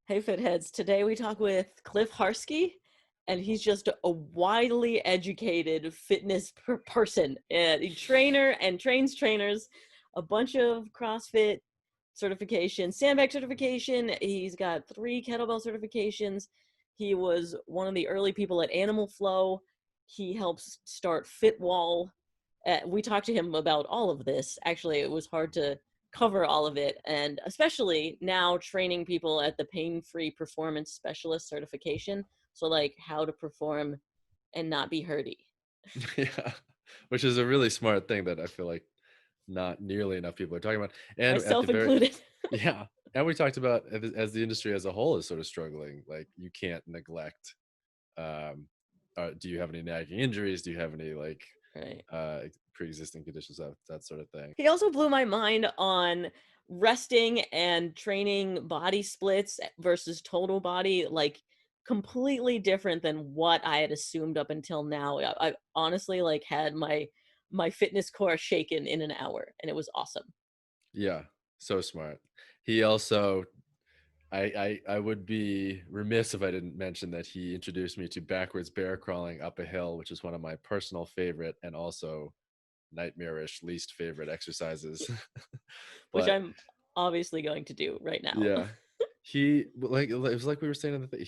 Hey Fitheads, today we talk with Clif Harski, and he's just a widely educated fitness person, a trainer and trains trainers, a bunch of CrossFit certification, sandbag certification. He's got 3 kettlebell certifications. He was one of the early people at Animal Flow. He helps start Fitwall. We talked to him about all of this. Actually, it was hard to cover all of it, and especially now training people at the pain-free performance specialist certification, so like how to perform and not be hurty. Yeah, which is a really smart thing that I feel like not nearly enough people are talking about. And at the Myself very, included. yeah, and we talked about as the industry as a whole is sort of struggling, like you can't neglect. Um, do you have any nagging injuries? Do you have any like Right. pre-existing conditions, that sort of thing? He also blew my mind on resting and training body splits versus total body, like completely different than what I had assumed up until now. I honestly like had my fitness core shaken in an hour, and it was awesome. Yeah, so smart. He also I would be remiss if I didn't mention that he introduced me to backwards bear crawling up a hill, which is one of my personal favorite and also nightmarish least favorite exercises. Which But I'm obviously going to do right now. yeah, it was like we were saying in the thing,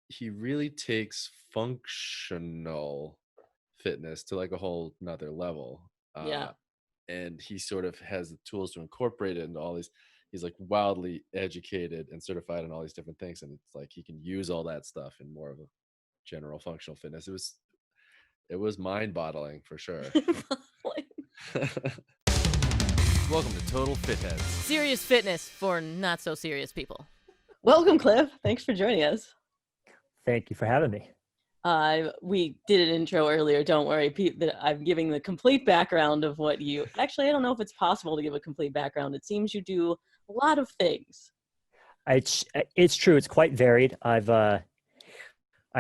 he really takes functional fitness to like a whole nother level. Yeah. And he sort of has the tools to incorporate it into all these. He's like wildly educated and certified in all these different things, and it's like he can use all that stuff in more of a general functional fitness. It was mind boggling for sure. Welcome to Total Fitheads. Serious fitness for not so serious people. Welcome, Cliff. Thanks for joining us. Thank you for having me. We did an intro earlier. Don't worry, that I'm giving the complete background of what you. Actually, I don't know if it's possible to give a complete background. It seems you do a lot of things. It's true. It's quite varied. I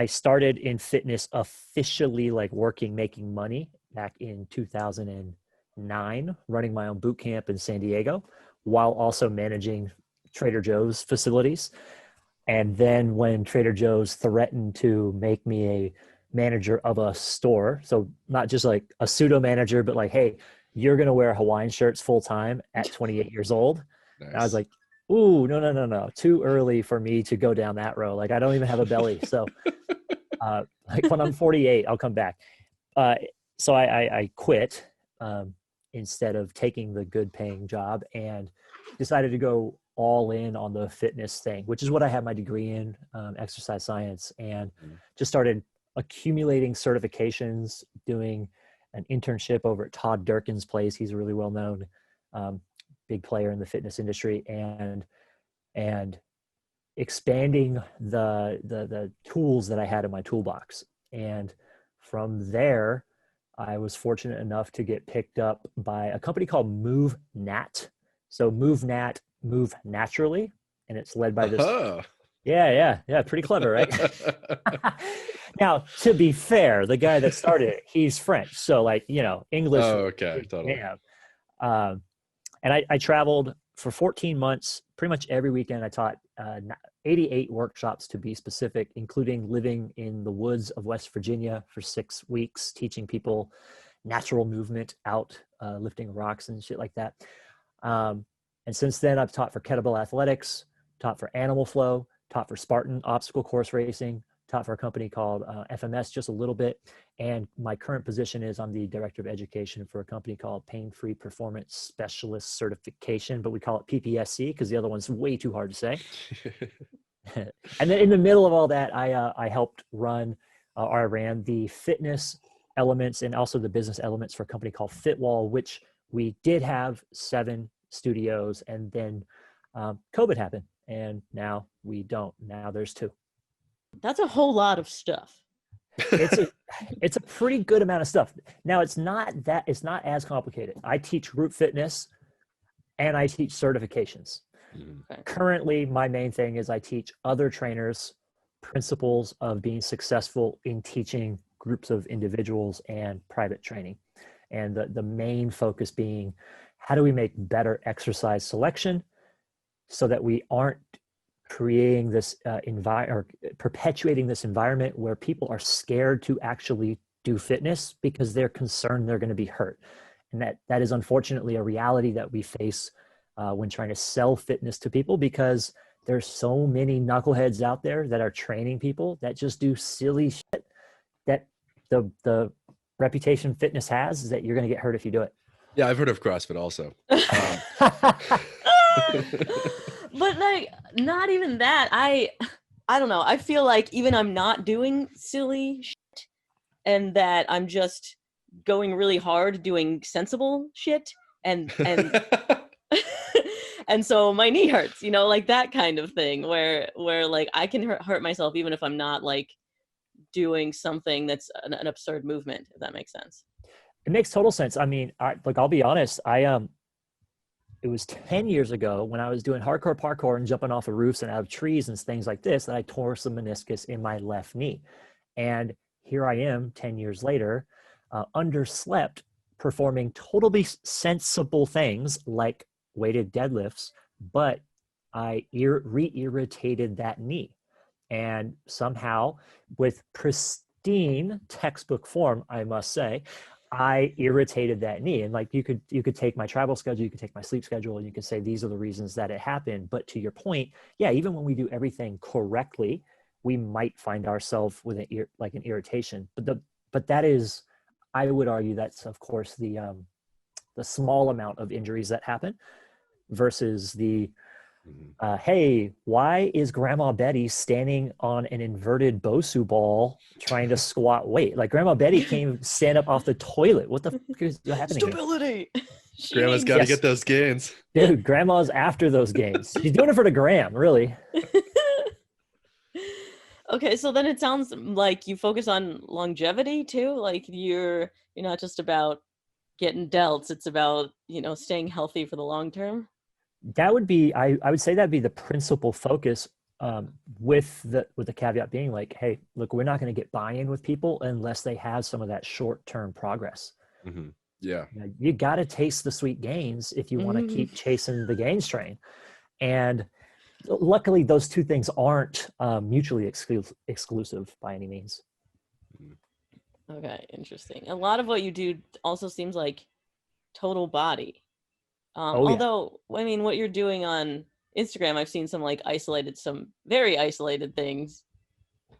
started in fitness officially, like making money back in 2009, running my own boot camp in San Diego, while also managing Trader Joe's facilities. And then when Trader Joe's threatened to make me a manager of a store, so not just like a pseudo manager, but like, hey, you're going to wear Hawaiian shirts full time at 28 years old. Nice. And I was like, ooh, no. Too early for me to go down that road. Like, I don't even have a belly. So like when I'm 48, I'll come back. So I quit instead of taking the good paying job and decided to go all in on the fitness thing, which is what I have my degree in, exercise science, and just started accumulating certifications, doing an internship over at Todd Durkin's place. He's a really well-known big player in the fitness industry, and expanding the tools that I had in my toolbox. And from there, I was fortunate enough to get picked up by a company called MovNat. So MovNat, Move Naturally, and it's led by this. Yeah, pretty clever, right? Now, to be fair, the guy that started it, he's French, so like, English. Oh, okay, totally. Yeah. And I traveled for 14 months, pretty much every weekend. I taught 88 workshops to be specific, including living in the woods of West Virginia for 6 weeks, teaching people natural movement out, lifting rocks and shit like that. And since then, I've taught for kettlebell athletics, taught for Animal Flow, taught for Spartan obstacle course racing, taught for a company called FMS just a little bit. And my current position is I'm the director of education for a company called Pain-Free Performance Specialist Certification, but we call it PPSC because the other one's way too hard to say. And then in the middle of all that, I helped run, or I ran the fitness elements and also the business elements for a company called Fitwall, which we did have 7 studios, and then COVID happened, and now we don't. Now there's 2. That's a whole lot of stuff. It's a pretty good amount of stuff. Now it's not as complicated. I teach group fitness and I teach certifications. Okay. Currently, my main thing is I teach other trainers principles of being successful in teaching groups of individuals and private training. And the main focus being, how do we make better exercise selection so that we aren't creating this or perpetuating this environment where people are scared to actually do fitness because they're concerned they're going to be hurt. And that is unfortunately a reality that we face when trying to sell fitness to people, because there's so many knuckleheads out there that are training people that just do silly shit that the reputation fitness has is that you're going to get hurt if you do it. Yeah, I've heard of CrossFit also. But like, not even that. I don't know. I feel like even I'm not doing silly shit, and that I'm just going really hard doing sensible shit, and and so my knee hurts, you know, like that kind of thing where like I can hurt myself even if I'm not like doing something that's an absurd movement, if that makes sense. It makes total sense. I mean, I'll be honest. It was 10 years ago when I was doing hardcore parkour and jumping off of roofs and out of trees and things like this that I tore some meniscus in my left knee. And here I am 10 years later, underslept, performing totally sensible things like weighted deadlifts, but I re-irritated that knee. And somehow, with pristine textbook form, I must say, I irritated that knee. And like you could take my travel schedule, you could take my sleep schedule, and you could say these are the reasons that it happened. But to your point, yeah, even when we do everything correctly, we might find ourselves with an irritation. But that is, I would argue, that's of course the small amount of injuries that happen versus the hey, why is Grandma Betty standing on an inverted Bosu ball trying to squat weight? Like Grandma Betty came stand up off the toilet. What the fuck is happening? Stability. Grandma's got to get those gains. Dude, Grandma's after those gains. She's doing it for the gram, really. Okay, so then it sounds like you focus on longevity too. Like you're not just about getting delts. It's about, staying healthy for the long term. That would be, I would say that'd be the principal focus, with the caveat being like, hey, look, we're not going to get buy-in with people unless they have some of that short-term progress. Mm-hmm. Yeah. You got to taste the sweet gains if you want to keep chasing the gains train. And luckily those two things aren't mutually exclusive by any means. Okay, interesting. A lot of what you do also seems like total body. Although, I mean, what you're doing on Instagram, I've seen some some very isolated things.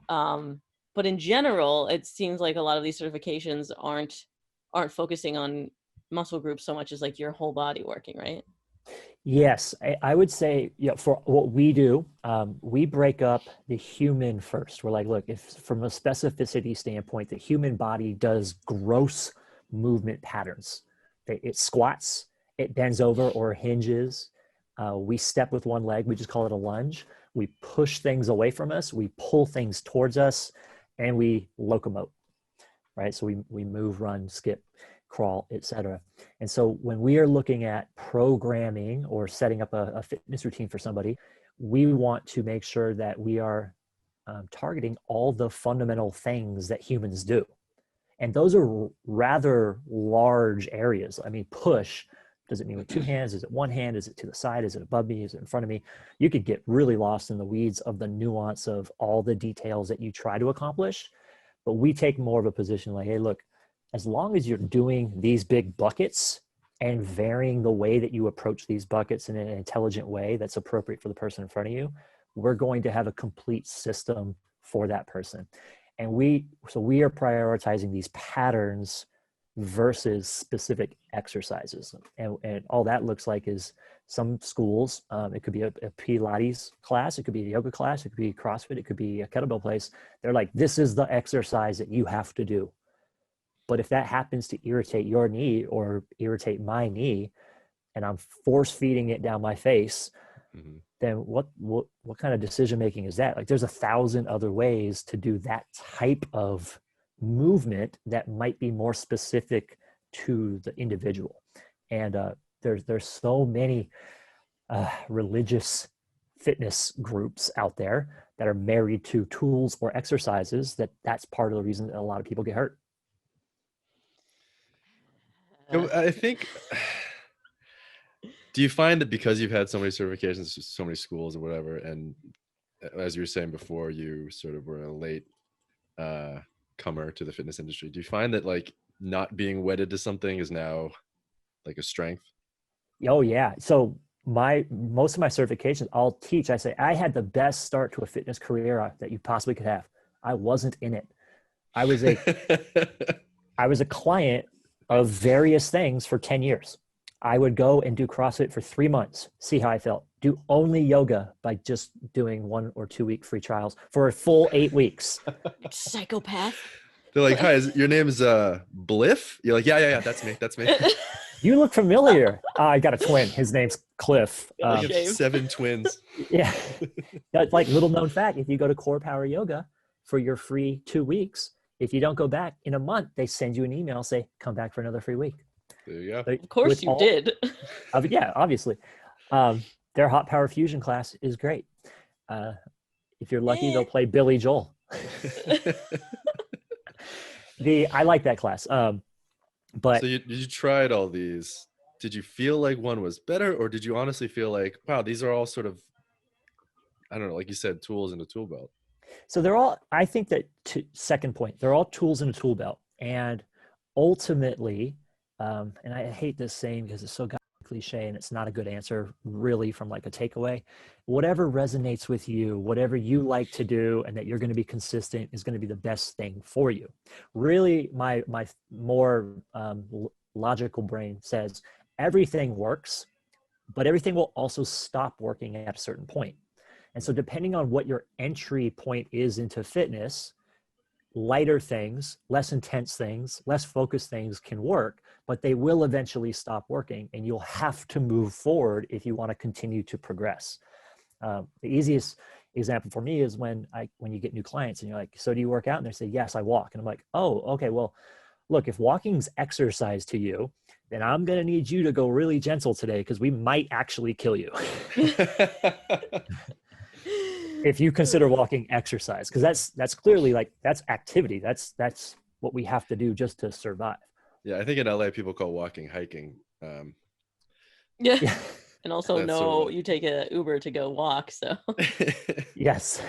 But in general, it seems like a lot of these certifications aren't focusing on muscle groups so much as like your whole body working, right? Yes, I would say, for what we do, we break up the human first. We're like, look, if from a specificity standpoint, the human body does gross movement patterns. It squats, it bends over or hinges. We step with one leg. We just call it a lunge. We push things away from us. We pull things towards us, and we locomote, right? So we move, run, skip, crawl, etc. And so when we are looking at programming or setting up a fitness routine for somebody, we want to make sure that we are targeting all the fundamental things that humans do. And those are rather large areas. I mean, push, does it mean with two hands? Is it one hand? Is it to the side? Is it above me? Is it in front of me? You could get really lost in the weeds of the nuance of all the details that you try to accomplish. But we take more of a position like, hey, look, as long as you're doing these big buckets and varying the way that you approach these buckets in an intelligent way that's appropriate for the person in front of you, we're going to have a complete system for that person. And we are prioritizing these patterns versus specific exercises. And all that looks like is some schools, it could be a Pilates class, it could be a yoga class, it could be CrossFit, it could be a kettlebell place. They're like, this is the exercise that you have to do. But if that happens to irritate your knee or irritate my knee, and I'm force feeding it down my face, then what kind of decision making is that? Like, there's 1,000 other ways to do that type of movement that might be more specific to the individual. And there's so many religious fitness groups out there that are married to tools or exercises that's part of the reason that a lot of people get hurt. I think, do you find that because you've had so many certifications, so many schools or whatever, and as you were saying before, you sort of were a late comer to the fitness industry. Do you find that like not being wedded to something is now like a strength? Oh yeah. So most of my certifications, I'll teach. I say I had the best start to a fitness career that you possibly could have. I wasn't in it. I was a client of various things for 10 years. I would go and do CrossFit for 3 months, see how I felt. Do only yoga by just doing 1 or 2 week free trials for a full 8 weeks. Psychopath. They're like, "Hi, your name is Bliff?" You're like, "Yeah, that's me." You look familiar. I got a twin. His name's Cliff. I have 7 twins. Yeah. That's like little known fact. If you go to Core Power Yoga for your free 2 weeks, if you don't go back in a month, they send you an email, say, come back for another free week. There you go. Of course you did. Yeah, obviously. Their hot power fusion class is great. If you're lucky, they'll play Billy Joel. I like that class. But so you tried all these. Did you feel like one was better, or did you honestly feel like, wow, these are all sort of, I don't know, like you said, tools in a tool belt? So they're all, I think that second point, they're all tools in a tool belt. And ultimately, and I hate this saying because it's so cliche and it's not a good answer really from like a takeaway, whatever resonates with you, whatever you like to do and that you're going to be consistent is going to be the best thing for you. Really, my more logical brain says everything works, but everything will also stop working at a certain point. And so depending on what your entry point is into fitness, lighter things, less intense things, less focused things can work, but they will eventually stop working and you'll have to move forward if you want to continue to progress. The easiest example for me is when you get new clients and you're like, so do you work out? And they say, yes, I walk. And I'm like, oh, okay, well, look, if walking's exercise to you, then I'm going to need you to go really gentle today because we might actually kill you. If you consider walking exercise, because that's clearly like, that's activity. That's what we have to do just to survive. Yeah, I think in LA people call walking hiking. Yeah. And also you take a Uber to go walk, so. Yes.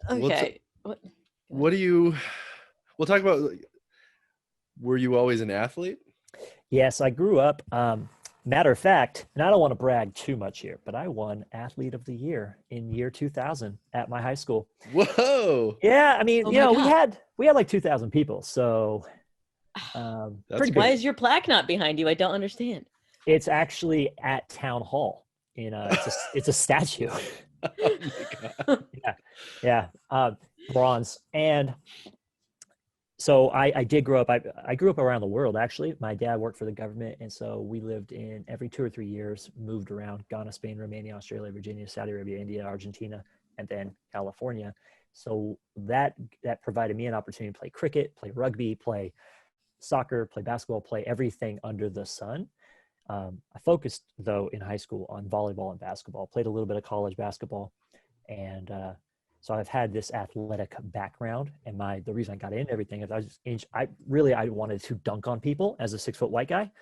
Okay. What do you, we'll talk about, were you always an athlete? Yes, I grew up, matter of fact, and I don't want to brag too much here, but I won Athlete of the Year in year 2000 at my high school. Whoa. Yeah, I mean, we had like 2,000 people, so pretty good. Why is your plaque not behind you? I don't understand. It's actually at Town Hall. It's a statue. Oh my God. Yeah, bronze. And so I did grow up. I grew up around the world, actually. My dad worked for the government. And so we lived in every 2 or 3 years, moved around Ghana, Spain, Romania, Australia, Virginia, Saudi Arabia, India, Argentina, and then California. So that provided me an opportunity to play cricket, play rugby, play soccer, play basketball, play everything under the sun. I focused, though, in high school on volleyball and basketball, played a little bit of college basketball. And so I've had this athletic background, and the reason I got into everything is I wanted to dunk on people as a 6-foot white guy.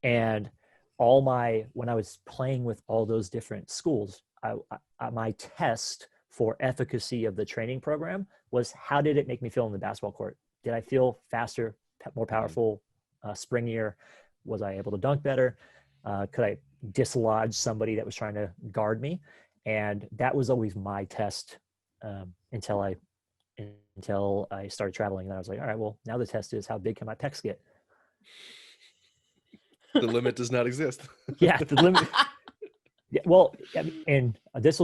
And when I was playing with all those different schools, my test for efficacy of the training program was, how did it make me feel in the basketball court? Did I feel faster, more powerful, springier? Was I able to dunk better? Could I dislodge somebody that was trying to guard me? And that was always my test until I started traveling. And I was like, all right, well, now the test is, how big can my pecs get? The limit does not exist. Yeah, the limit. Yeah, well, and this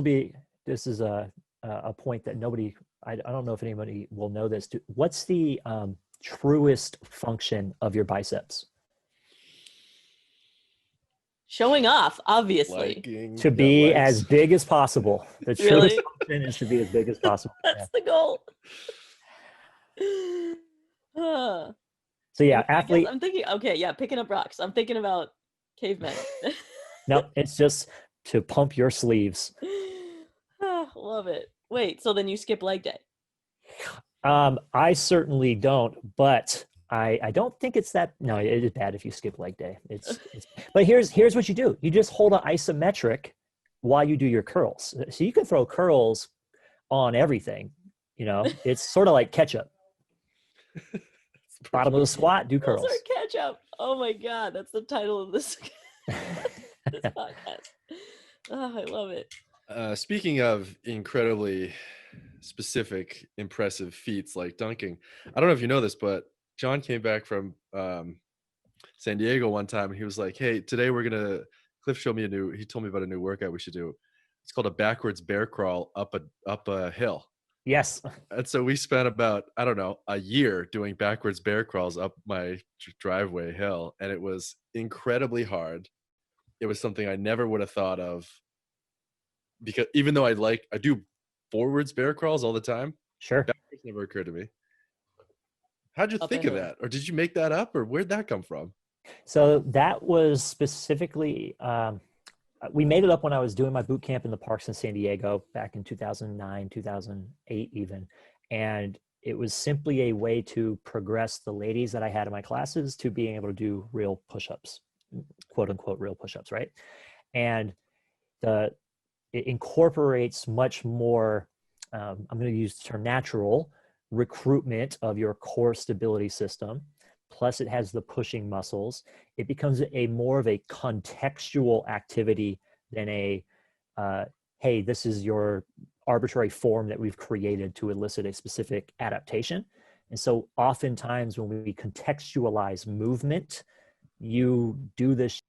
is a point that I don't know if anybody will know this. What's the truest function of your biceps? Showing off, obviously. To be as big as possible. The truest function is to be as big as possible. That's the goal. So yeah, athlete. I'm thinking, okay, yeah, picking up rocks. I'm thinking about cavemen. No, it's just to pump your sleeves. Love it. Wait, so then you skip leg day? I certainly don't, but I don't think it's that. No, it is bad if you skip leg day. But here's what you do. You just hold an isometric while you do your curls. So you can throw curls on everything. You know, it's sort of like ketchup. Bottom of the squat, do Curls curls. are ketchup. Oh my God, that's the title of this, this podcast. Oh, I love it. Speaking of incredibly specific, impressive feats like dunking, I don't know if you know this, but John came back from San Diego one time, and he was like, "Hey, today we're gonna." Cliff showed me he told me about a new workout we should do. It's called a backwards bear crawl up a hill. Yes. And so we spent about, I don't know, a year doing backwards bear crawls up my driveway hill, and it was incredibly hard. It was something I never would have thought of, because even though I do forwards bear crawls all the time, Sure. backwards never occurred to me. How'd you Up think a of hill. that? Or did you make that up, or where'd that come from? So that was specifically, we made it up when I was doing my boot camp in the parks in San Diego back in 2009, 2008 even. And it was simply a way to progress the ladies that I had in my classes to being able to do real push-ups, quote unquote, real push-ups, right? And it incorporates much more, I'm going to use the term natural, recruitment of your core stability system. Plus it has the pushing muscles. It becomes a more of a contextual activity than a, hey, this is your arbitrary form that we've created to elicit a specific adaptation. And so oftentimes when we contextualize movement, you do this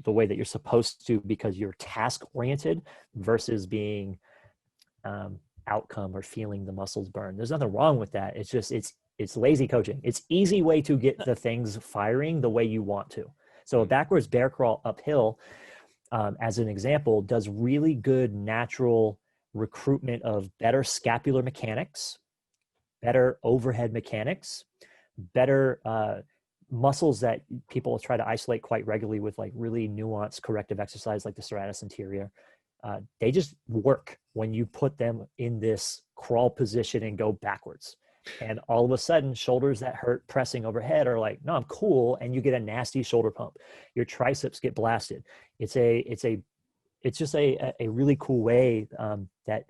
the way that you're supposed to because you're task oriented versus being outcome or feeling the muscles burn. There's nothing wrong with that. It's just, it's lazy coaching. It's easy way to get the things firing the way you want to. So a backwards bear crawl uphill, as an example, does really good natural recruitment of better scapular mechanics, better overhead mechanics, better muscles that people try to isolate quite regularly with like really nuanced corrective exercise like the serratus anterior. They just work when you put them in this crawl position and go backwards. And all of a sudden, shoulders that hurt pressing overhead are like, no, I'm cool. And you get a nasty shoulder pump. Your triceps get blasted. It's just a really cool way that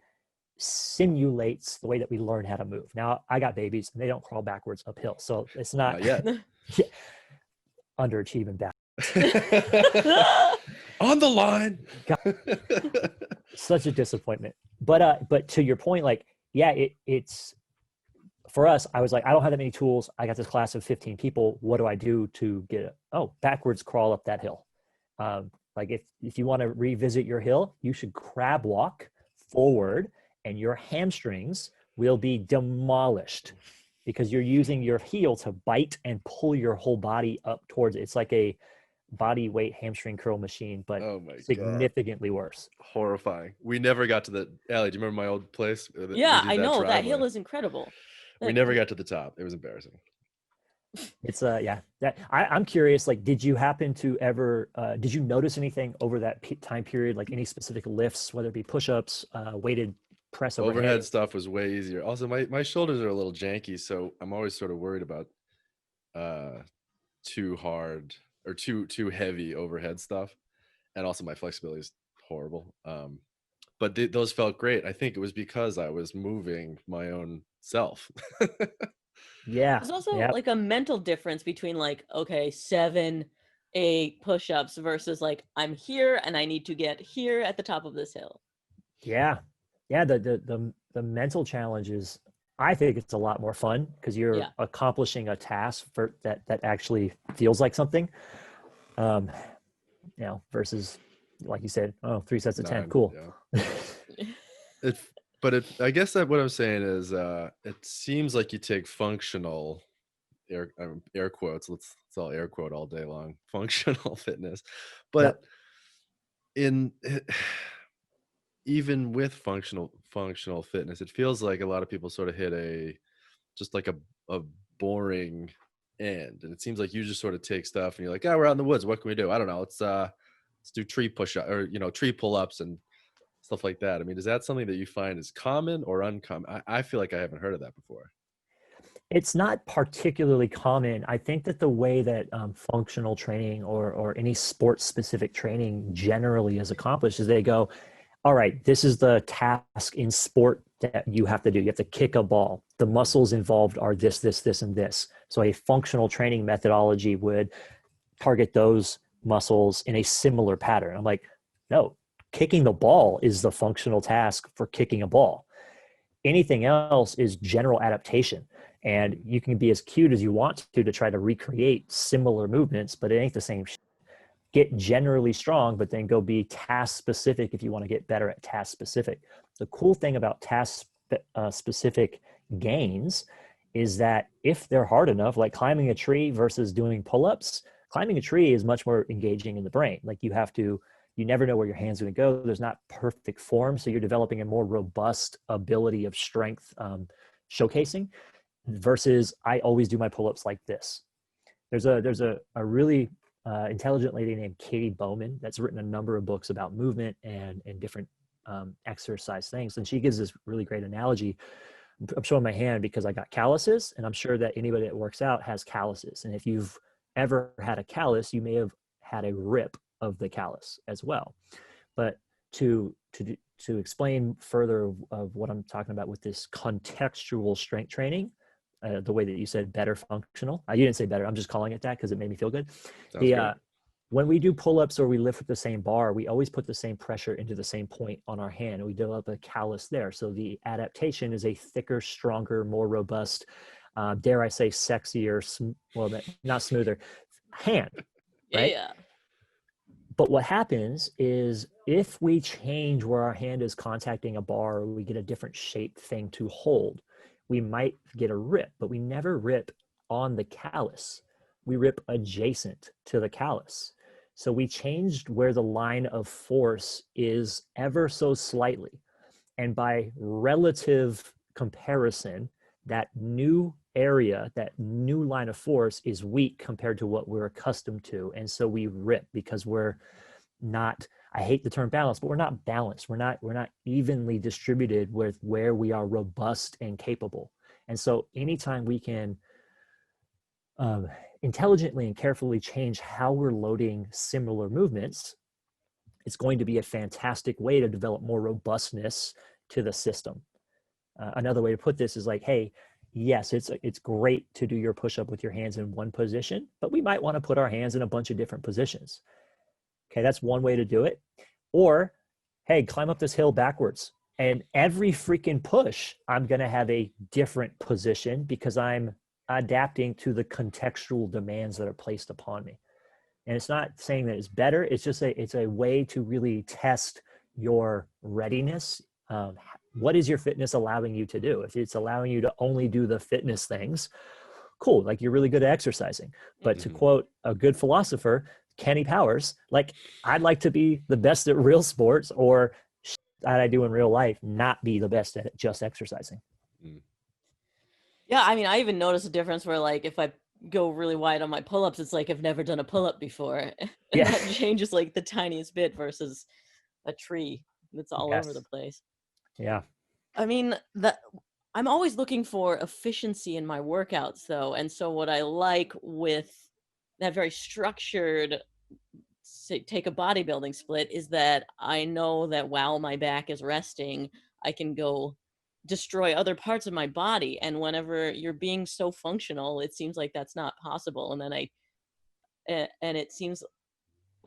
simulates the way that we learn how to move. Now, I got babies and they don't crawl backwards uphill. So it's not yet. Underachieving back. On the line. Such a disappointment. But to your point, like, yeah, it's for us, I was like, I don't have that many tools. I got this class of 15 people. What do I do to get backwards crawl up that hill? Like if you want to revisit your hill, you should crab walk forward and your hamstrings will be demolished because you're using your heel to bite and pull your whole body up towards it. It's like a body weight hamstring curl machine, but significantly worse. Horrifying. We never got to the Allie. Do you remember my old place? Yeah, I know that hill is incredible. We never got to the top. It was embarrassing. It's yeah. That I'm curious. Like, did you happen to ever? Did you notice anything over that time period? Like any specific lifts, whether it be push-ups, weighted press overhead stuff was way easier. Also, my shoulders are a little janky, so I'm always sort of worried about too hard or too heavy overhead stuff, and also my flexibility is horrible. But those felt great. I think it was because I was moving my own self. Yeah. There's also like a mental difference between like, okay, 7, 8 push-ups versus like, I'm here and I need to get here at the top of this hill. Yeah. Yeah. The mental challenge is, I think it's a lot more fun because you're accomplishing a task that actually feels like something. Versus like you said, 3 sets of 10. Cool. Yeah. I guess that what I'm saying is it seems like you take functional air quotes. Let's all air quote all day long. Functional fitness, but even with functional fitness, it feels like a lot of people sort of hit a boring end, and it seems like you just sort of take stuff and you're like, we're out in the woods. What can we do? I don't know. Let's do tree push up or tree pull ups and stuff like that. I mean, is that something that you find is common or uncommon? I feel like I haven't heard of that before. It's not particularly common. I think that the way that functional training or any sports specific training generally is accomplished is they go, all right, this is the task in sport that you have to do. You have to kick a ball. The muscles involved are this, this, this, and this. So a functional training methodology would target those muscles in a similar pattern. I'm like, no, kicking the ball is the functional task for kicking a ball. Anything else is general adaptation. And you can be as cute as you want to try to recreate similar movements, but it ain't the same. Get generally strong, but then go be task specific if you want to get better at task specific. The cool thing about task specific gains is that if they're hard enough, like climbing a tree versus doing pull-ups, climbing a tree is much more engaging in the brain. Like you never know where your hand's going to go. There's not perfect form. So you're developing a more robust ability of strength showcasing versus I always do my pull-ups like this. There's a really intelligent lady named Katie Bowman that's written a number of books about movement and different exercise things. And she gives this really great analogy. I'm showing my hand because I got calluses, and I'm sure that anybody that works out has calluses. And if you've ever had a callus, you may have had a rip of the callus as well. But to explain further of what I'm talking about with this contextual strength training, the way that you said better functional. You didn't say better. I'm just calling it that because it made me feel good. When we do pull-ups or we lift with the same bar, we always put the same pressure into the same point on our hand, and we develop a callus there. So the adaptation is a thicker, stronger, more robust, dare I say sexier, not smoother, hand, right? Yeah. But what happens is if we change where our hand is contacting a bar, or we get a different shaped thing to hold, we might get a rip, but we never rip on the callus. We rip adjacent to the callus. So we changed where the line of force is ever so slightly. And by relative comparison, that new area, that new line of force is weak compared to what we're accustomed to. And so we rip because we're not, I hate the term balance, but we're not balanced. We're not evenly distributed with where we are robust and capable. And so anytime we can intelligently and carefully change how we're loading similar movements, it's going to be a fantastic way to develop more robustness to the system. Another way to put this is like, hey, yes, it's great to do your push-up with your hands in one position, but we might want to put our hands in a bunch of different positions. Okay, that's one way to do it. Or, hey, climb up this hill backwards. And every freaking push, I'm going to have a different position because I'm adapting to the contextual demands that are placed upon me. And it's not saying that it's better. It's just it's a way to really test your readiness. What is your fitness allowing you to do? If it's allowing you to only do the fitness things, cool. Like you're really good at exercising. But to quote a good philosopher, Kenny Powers, like I'd like to be the best at real sports or that I do in real life, not be the best at just exercising. Yeah, I mean, I even notice a difference where like if I go really wide on my pull-ups, it's like I've never done a pull-up before. And Yeah. that changes like the tiniest bit versus a tree that's all over the place. Yeah. I mean, I'm always looking for efficiency in my workouts though. And so what I like with that very structured take a bodybuilding split is that I know that while my back is resting, I can go destroy other parts of my body. And whenever you're being so functional, it seems like that's not possible. And then and it seems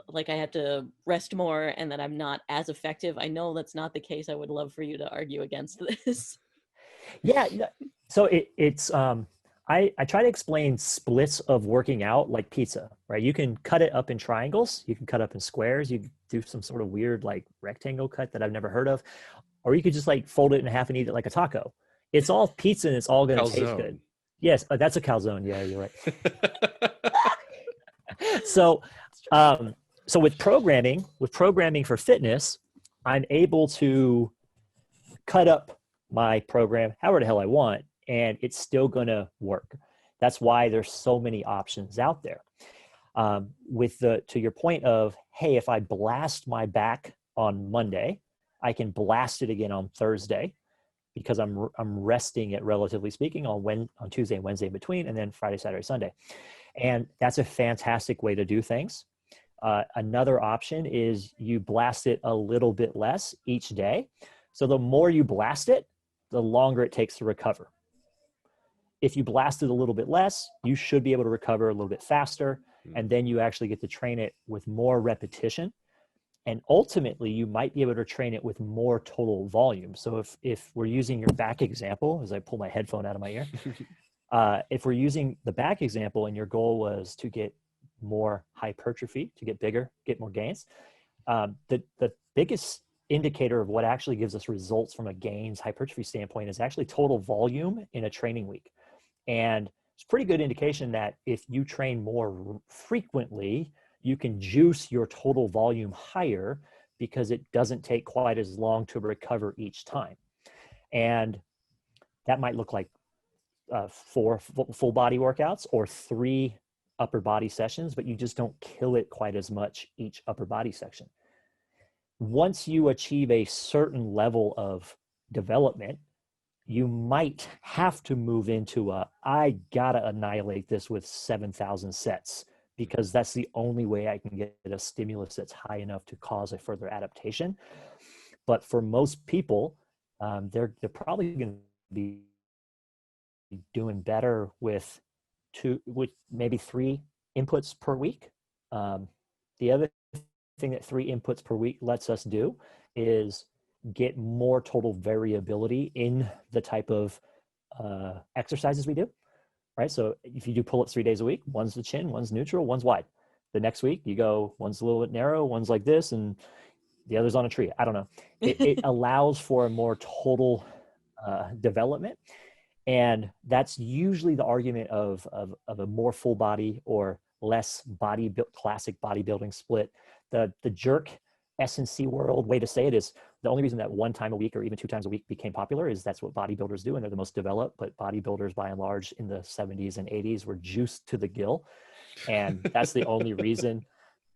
like I have to rest more and that I'm not as effective. I know that's not the case. I would love for you to argue against this. Yeah. So it's I try to explain splits of working out like pizza, right? You can cut it up in triangles, you can cut up in squares, you can do some sort of weird like rectangle cut that I've never heard of, or you could just like fold it in half and eat it like a taco. It's all pizza and it's all going to taste good. Yes, that's a calzone. Yeah, you're right. So with programming for fitness, I'm able to cut up my program however the hell I want, and it's still going to work. That's why there's so many options out there. To your point of, hey, if I blast my back on Monday, I can blast it again on Thursday because I'm resting it, relatively speaking, on Tuesday and Wednesday in between, and then Friday, Saturday, Sunday. And that's a fantastic way to do things. Another option is you blast it a little bit less each day. So the more you blast it, the longer it takes to recover. If you blast it a little bit less, you should be able to recover a little bit faster. And then you actually get to train it with more repetition. And ultimately, you might be able to train it with more total volume. So if we're using your back example, as I pull my headphone out of my ear, if we're using the back example and your goal was to get more hypertrophy, to get bigger, get more gains, the biggest indicator of what actually gives us results from a gains hypertrophy standpoint is actually total volume in a training week. And it's a pretty good indication that if you train more frequently, you can juice your total volume higher because it doesn't take quite as long to recover each time. And that might look like 4 full body workouts or 3 upper body sessions, but you just don't kill it quite as much each upper body section. Once you achieve a certain level of development, you might have to move into I gotta annihilate this with 7,000 sets, because that's the only way I can get a stimulus that's high enough to cause a further adaptation. But for most people, they're probably going to be doing better with maybe 3 inputs per week. The other thing that 3 inputs per week lets us do is get more total variability in the type of exercises we do. Right. So if you do pull-ups 3 days a week, one's the chin, one's neutral, one's wide. The next week you go, one's a little bit narrow, one's like this, and the other's on a tree. I don't know. It allows for a more total development. And that's usually the argument of a more full body or less classic bodybuilding split. The jerk S&C world way to say it is the only reason that 1 time a week or even 2 times a week became popular is that's what bodybuilders do, and they're the most developed. But bodybuilders by and large in the 70s and 80s were juiced to the gill, and that's the only reason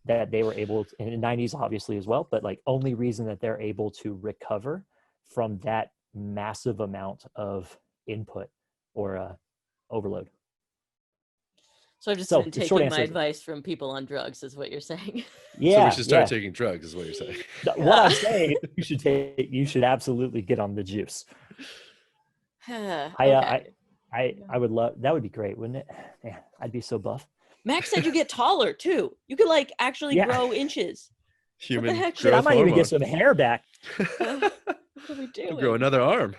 that they were able to, in the 90s obviously as well, but like only reason that they're able to recover from that massive amount of input or overload. So I've just been taking my advice from people on drugs, is what you're saying. Yeah. So we should start taking drugs, is what you're saying. What I'm saying is you should absolutely get on the juice. Okay. I would love, that would be great, wouldn't it? Yeah, I'd be so buff. Max said you get taller too. You could like actually grow inches. Human what the heck? Shit, I might even get some hair back. What are we doing? Grow another arm.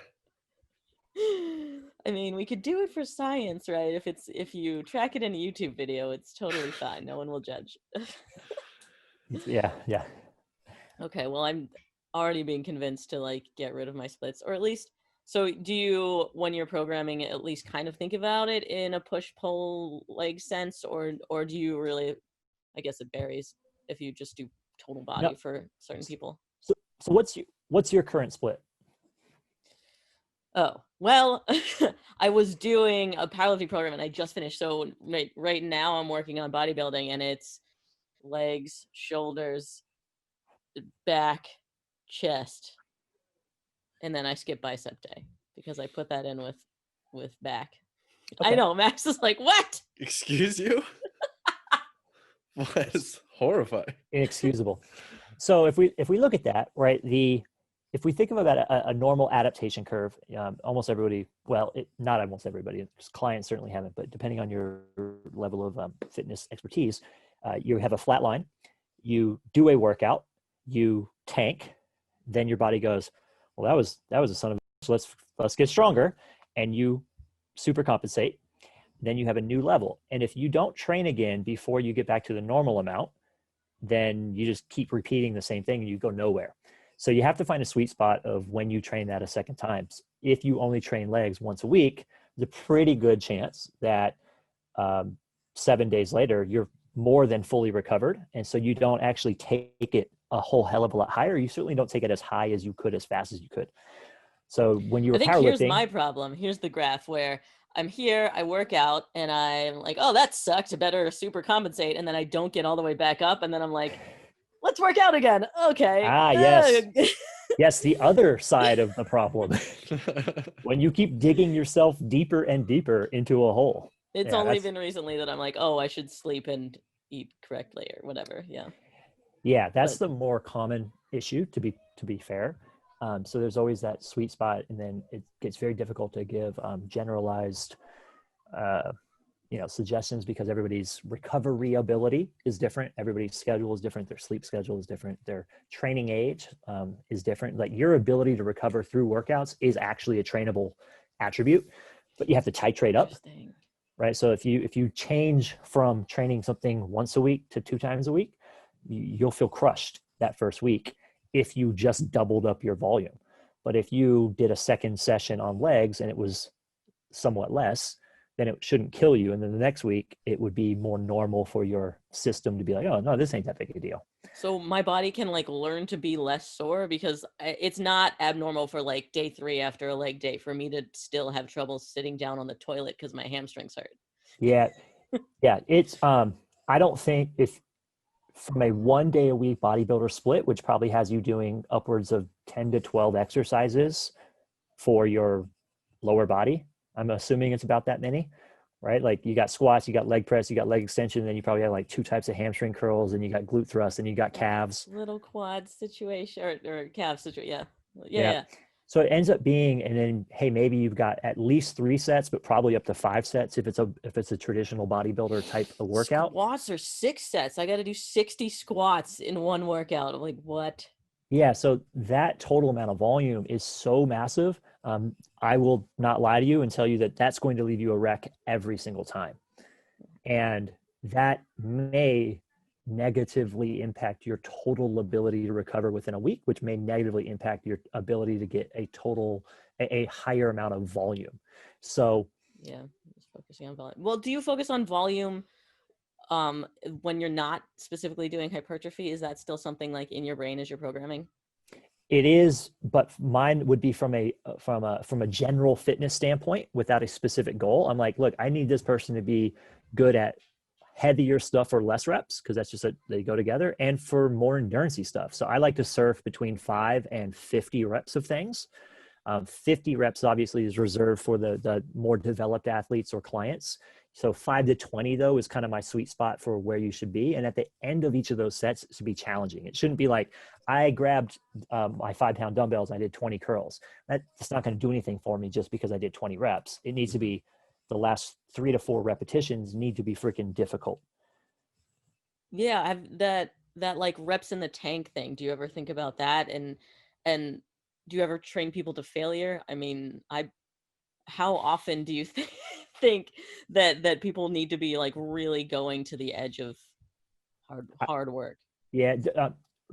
I mean, we could do it for science, right? If you track it in a YouTube video, it's totally fine. No one will judge. Yeah. Okay, well, I'm already being convinced to like get rid of my splits, or at least. So do you, when you're programming, at least kind of think about it in a push-pull leg sense, or do you really, I guess it varies if you just do total body for certain people. So what's your current split? Oh, well, I was doing a powerlifting program and I just finished. So right now I'm working on bodybuilding, and it's legs, shoulders, back, chest. And then I skip bicep day because I put that in with back. Okay. I know, Max is like, what? Excuse you? What is horrifying? Inexcusable. So if we look at that, right, if we think about a normal adaptation curve, almost everybody, well, not almost everybody, clients certainly haven't, but depending on your level of fitness expertise, you have a flat line, you do a workout, you tank, then your body goes, well, that was a son of a, so let's get stronger, and you super compensate. Then you have a new level. And if you don't train again before you get back to the normal amount, then you just keep repeating the same thing and you go nowhere. So you have to find a sweet spot of when you train that a second time. If you only train legs once a week, there's a pretty good chance that 7 days later, you're more than fully recovered. And so you don't actually take it a whole hell of a lot higher. You certainly don't take it as high as you could, as fast as you could. So when you were powerlifting, here's my problem. Here's the graph where I'm here, I work out, and I'm like, oh, that sucked. I better super compensate. And then I don't get all the way back up. And then I'm like, let's work out again. Okay. Yes. Yes, the other side of the problem. When you keep digging yourself deeper and deeper into a hole. It's only been recently that I'm like, oh, I should sleep and eat correctly or whatever. Yeah. Yeah, that's But the more common issue, to be fair. So there's always that sweet spot, and then it gets very difficult to give generalized uh, suggestions, because everybody's recovery ability is different. Everybody's schedule is different. Their sleep schedule is different. Their training age is different. Like, your ability to recover through workouts is actually a trainable attribute, but you have to titrate up, interesting. right? So if you change from training something once a week to 2 times a week, you'll feel crushed that first week if you just doubled up your volume. But if you did a second session on legs and it was somewhat less, then it shouldn't kill you. And then the next week, it would be more normal for your system to be like, oh, no, this ain't that big a deal. So my body can like learn to be less sore, because it's not abnormal for like day 3 after a leg day for me to still have trouble sitting down on the toilet because my hamstrings hurt. Yeah. Yeah. It's, I don't think, if from a 1 day a week bodybuilder split, which probably has you doing upwards of 10 to 12 exercises for your lower body, I'm assuming it's about that many, right? Like, you got squats, you got leg press, you got leg extension, then you probably have like 2 types of hamstring curls, and you got glute thrust, and you got calves. Little quad situation or calf situation. Yeah. Yeah. Yeah. Yeah. So it ends up being, and then, hey, maybe you've got at least 3 sets, but probably up to 5 sets if it's a traditional bodybuilder type of workout. Squats are 6 sets. I got to do 60 squats in one workout. I'm like, what? Yeah, so that total amount of volume is so massive. I will not lie to you and tell you that that's going to leave you a wreck every single time. And that may negatively impact your total ability to recover within a week, which may negatively impact your ability to get a higher amount of volume. So Yeah, just focusing on volume. Well, do you focus on volume when you're not specifically doing hypertrophy? Is that still something like in your brain as you're programming? it is, but mine would be from a general fitness standpoint without a specific goal. I'm like, look, I need this person to be good at heavier stuff or less reps, because that's just they go together, and for more endurance-y stuff. So I like to surf between 5 and 50 reps of things. 50 reps obviously is reserved for the more developed athletes or clients. So 5 to 20 though is kind of my sweet spot for where you should be. And at the end of each of those sets, it should be challenging. It shouldn't be like, I grabbed my 5-pound dumbbells and I did 20 curls. That's not going to do anything for me just because I did 20 reps. It needs to be, the last 3 to 4 repetitions need to be freaking difficult. Yeah, I've that like reps in the tank thing. Do you ever think about that? And do you ever train people to failure? I mean, how often do you think that people need to be like really going to the edge of hard work? Yeah.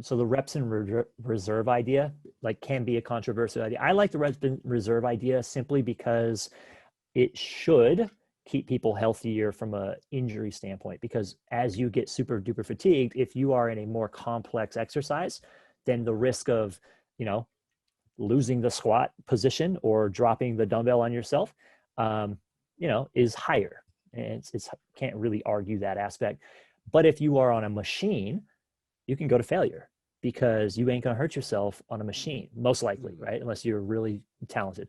So the reps in reserve idea like can be a controversial idea. I like the reps in reserve idea simply because it should keep people healthier from a injury standpoint, because as you get super duper fatigued, if you are in a more complex exercise, then the risk of, losing the squat position or dropping the dumbbell on yourself, is higher. And it's can't really argue that aspect. But if you are on a machine, you can go to failure, because you ain't going to hurt yourself on a machine, most likely, right? Unless you're really talented.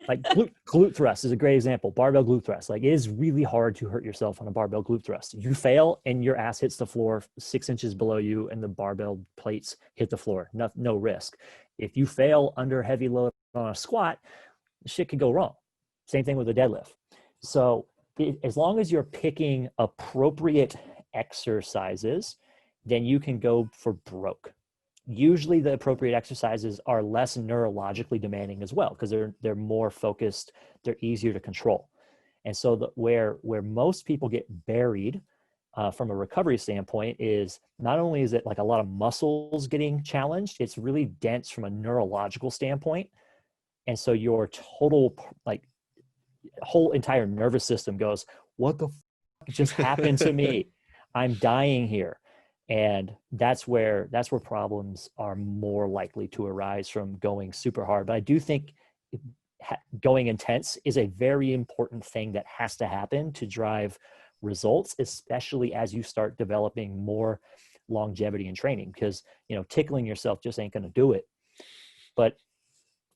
Like glute thrust is a great example. Barbell glute thrust. Like, it is really hard to hurt yourself on a barbell glute thrust. You fail and your ass hits the floor 6 inches below you and the barbell plates hit the floor. No risk. If you fail under heavy load on a squat, shit could go wrong. Same thing with a deadlift. So as long as you're picking appropriate exercises, then you can go for broke. Usually the appropriate exercises are less neurologically demanding as well, because they're more focused, they're easier to control. And so where most people get buried from a recovery standpoint is, not only is it like a lot of muscles getting challenged, it's really dense from a neurological standpoint. And so your total whole entire nervous system goes, what the just happened to me? I'm dying here. And that's where problems are more likely to arise from going super hard. But I do think going intense is a very important thing that has to happen to drive results, especially as you start developing more longevity in training, because tickling yourself just ain't going to do it. But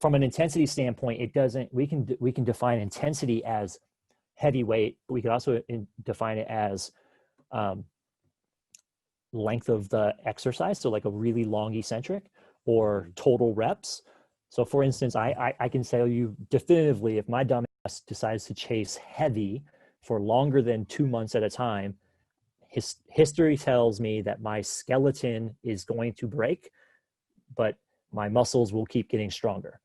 from an intensity standpoint, it doesn't. We can define intensity as heavy weight, but we could also define it as length of the exercise, so like a really long eccentric, or total reps. So for instance, I can tell you definitively, if my dumbass decides to chase heavy for longer than 2 months at a time, history tells me that my skeleton is going to break, but my muscles will keep getting stronger.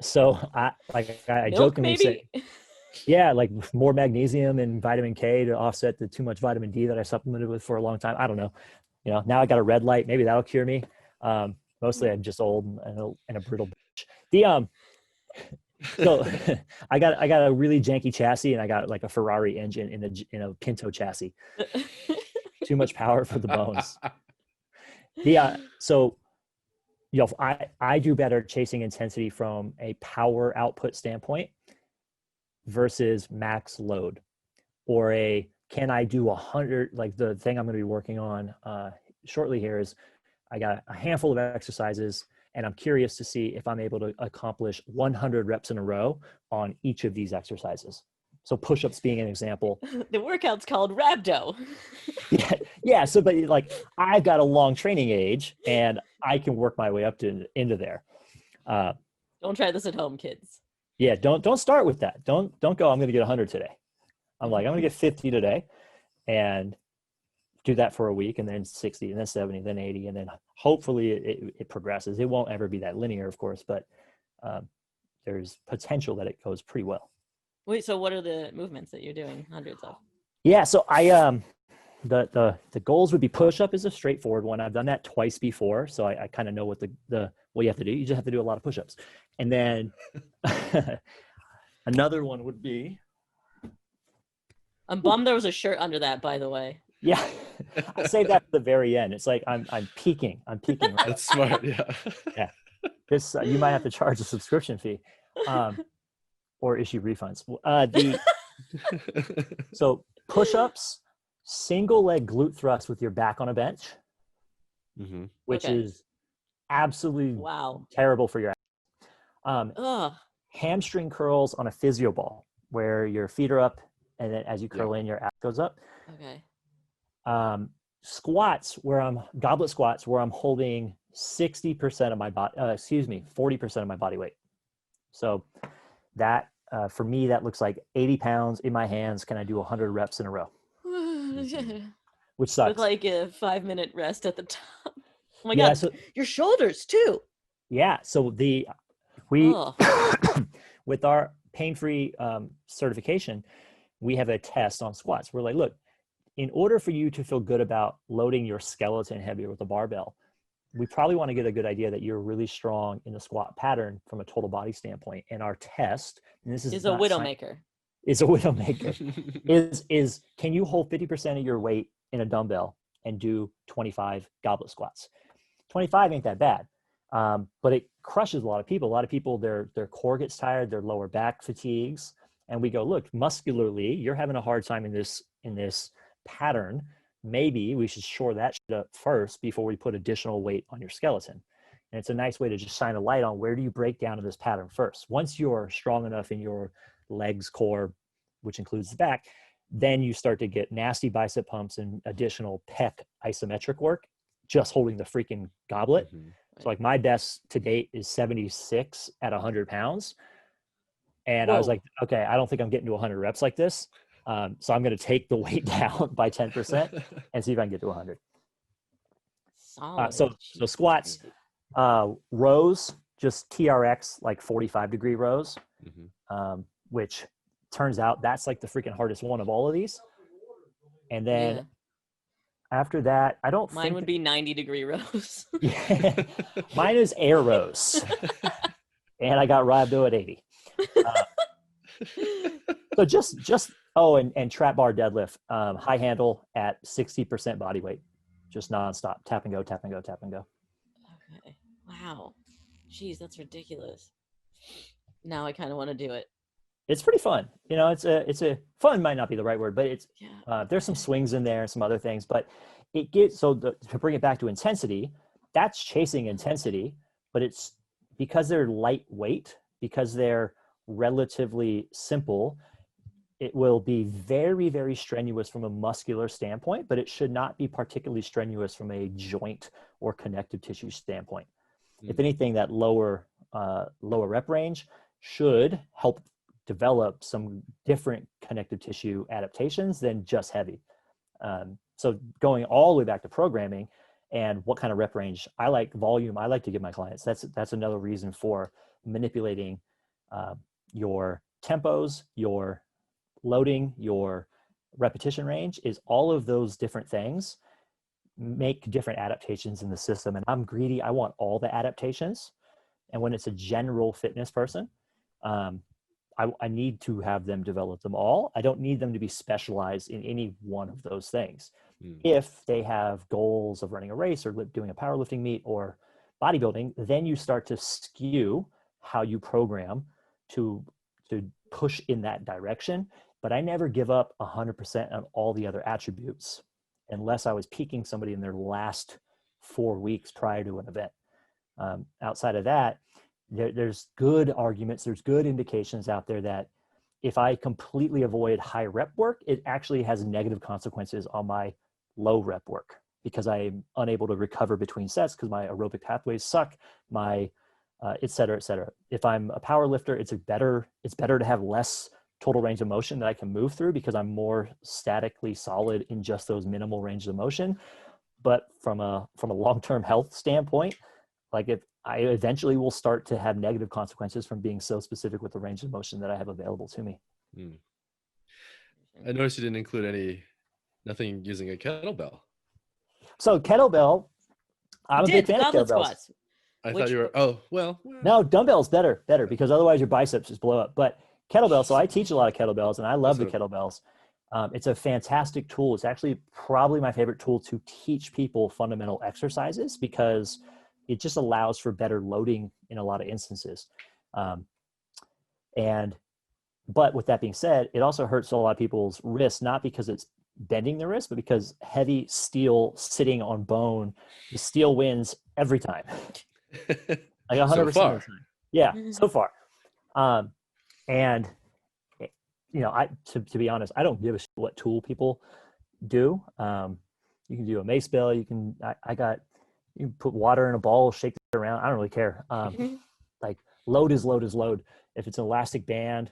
So I Milk, jokingly maybe? say, yeah, like more magnesium and vitamin K to offset the too much vitamin D that I supplemented with for a long time. I don't know. Now I got a red light. Maybe that'll cure me. Mostly I'm just old and a brittle bitch. So I got a really janky chassis, and I got like a Ferrari engine in a Pinto chassis. Too much power for the bones. So I do better chasing intensity from a power output standpoint versus max load, or can I do 100? Like the thing I'm going to be working on shortly here is I got a handful of exercises, and I'm curious to see if I'm able to accomplish 100 reps in a row on each of these exercises. So push-ups being an example. The workout's called rhabdo. Yeah. So, but like I've got a long training age, and I can work my way up into there. Don't try this at home, kids. Yeah, don't start with that. Don't go, I'm going to get 100 today. I'm going to get 50 today, and do that for a week, and then 60, and then 70, then 80, and then hopefully it progresses. It won't ever be that linear, of course, but there's potential that it goes pretty well. Wait, so what are the movements that you're doing hundreds of? Yeah, so the goals would be push-up is a straightforward one. I've done that twice before, so I kind of know what what you have to do. You just have to do a lot of push-ups. And then another one would be, I'm bummed there was a shirt under that, by the way. yeah, I saved that for the very end. It's like I'm peaking. Right? That's smart. Yeah. Yeah. This you might have to charge a subscription fee, or issue refunds. So push-ups, single leg glute thrust with your back on a bench, which is absolutely terrible for your hamstring curls on a physio ball, where your feet are up, and then as you curl in, your ass goes up. Okay. Squats, goblet squats, where I'm holding 60% of my body, 40% of my body weight. So that, for me, that looks like 80 pounds in my hands. Can I do 100 reps in a row? Which sucks. With like a 5-minute rest at the top. Oh my God, so, your shoulders too. Yeah, so we with our pain-free certification, we have a test on squats. We're like, look, in order for you to feel good about loading your skeleton heavier with a barbell, we probably want to get a good idea that you're really strong in the squat pattern from a total body standpoint. And our test, and this is a widowmaker. Is a widowmaker. is can you hold 50% of your weight in a dumbbell and do 25 goblet squats? 25 ain't that bad. But it crushes a lot of people. A lot of people, their core gets tired, their lower back fatigues. And we go, look, muscularly, you're having a hard time in this pattern. Maybe we should shore that shit up first before we put additional weight on your skeleton. And it's a nice way to just shine a light on where do you break down in this pattern first. Once you're strong enough in your legs, core, which includes the back, then you start to get nasty bicep pumps and additional pec isometric work, just holding the freaking goblet. So like my best to date is 76 at 100 pounds. And I was like, okay, I don't think I'm getting to 100 reps like this. So I'm going to take the weight down by 10% and see if I can get to 100. So squats, rows, just TRX, like 45-degree rows, which turns out that's like the freaking hardest one of all of these. And then after that, I don't think... Mine would be 90-degree rows. Yeah, mine is air rows. And I got rhabdo at 80. So just and trap bar deadlift, high handle at 60% body weight, just nonstop, tap and go, tap and go, tap and go. Okay. Wow. Jeez, that's ridiculous. Now I kind of want to do it. It's pretty fun. It's a fun might not be the right word, but it's there's some swings in there and some other things, but it gets, to bring it back to intensity, that's chasing intensity, but it's because they're lightweight, because they're relatively simple, it will be very, very strenuous from a muscular standpoint, but it should not be particularly strenuous from a joint or connective tissue standpoint. If anything, that lower rep range should help develop some different connective tissue adaptations than just heavy. So going all the way back to programming and what kind of rep range I like, volume I like to give my clients. That's another reason for manipulating your tempos, your loading, your repetition range, is all of those different things make different adaptations in the system. And I'm greedy. I want all the adaptations. And when it's a general fitness person, I need to have them develop them all. I don't need them to be specialized in any one of those things. If they have goals of running a race or doing a powerlifting meet or bodybuilding, then you start to skew how you program to push in that direction. But I never give up 100% on all the other attributes unless I was peaking somebody in their last 4 weeks prior to an event. Outside of that, there's good arguments, there's good indications out there that if I completely avoid high rep work, it actually has negative consequences on my low rep work because I'm unable to recover between sets because my aerobic pathways suck, my et cetera, et cetera. If I'm a power lifter, it's better to have less total range of motion that I can move through because I'm more statically solid in just those minimal ranges of motion. But from a long-term health standpoint, like if I eventually will start to have negative consequences from being so specific with the range of motion that I have available to me. I noticed you didn't include nothing using a kettlebell. So kettlebell, I'm a big fan of goblet kettlebells. squats. I thought you were, No, dumbbells better because otherwise your biceps just blow up. But kettlebell, so I teach a lot of kettlebells and I love the kettlebells. It's a fantastic tool. It's actually probably my favorite tool to teach people fundamental exercises because it just allows for better loading in a lot of instances. But with that being said, it also hurts a lot of people's wrists, not because it's bending the wrist, but because heavy steel sitting on bone, the steel wins every time. Like 100% of the time. Yeah, so far. And you know, to be honest, I don't give a shit what tool people do. You can do a mace bell. You can put water in a ball, shake it around. I don't really care. Like load is load is load. If it's an elastic band,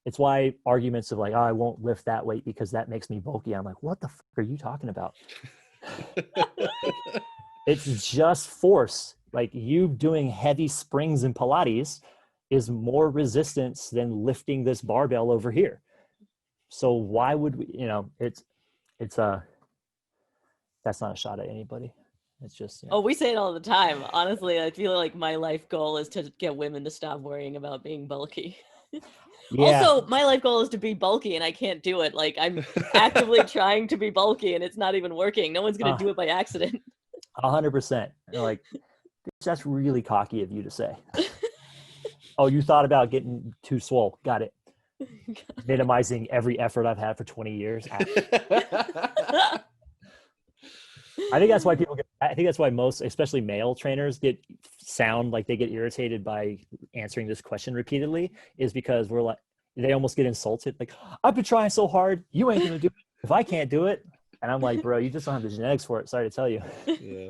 it's why arguments of like, oh, I won't lift that weight because that makes me bulky. I'm like, what the fuck are you talking about? It's just force. Like you doing heavy springs in Pilates is more resistance than lifting this barbell over here. So why would we, that's not a shot at anybody. It's just, Oh, we say it all the time. Honestly, I feel like my life goal is to get women to stop worrying about being bulky. Yeah. Also, my life goal is to be bulky and I can't do it. Like I'm actively trying to be bulky and it's not even working. No one's going to do it by accident. 100%. Like, that's really cocky of you to say. Oh, you thought about getting too swole. Got it. Minimizing every effort I've had for 20 years. I think that's why most, especially male trainers, sound like they get irritated by answering this question repeatedly, is because they almost get insulted. Like, I've been trying so hard. You ain't going to do it if I can't do it. And I'm like, bro, you just don't have the genetics for it. Sorry to tell you. Yeah.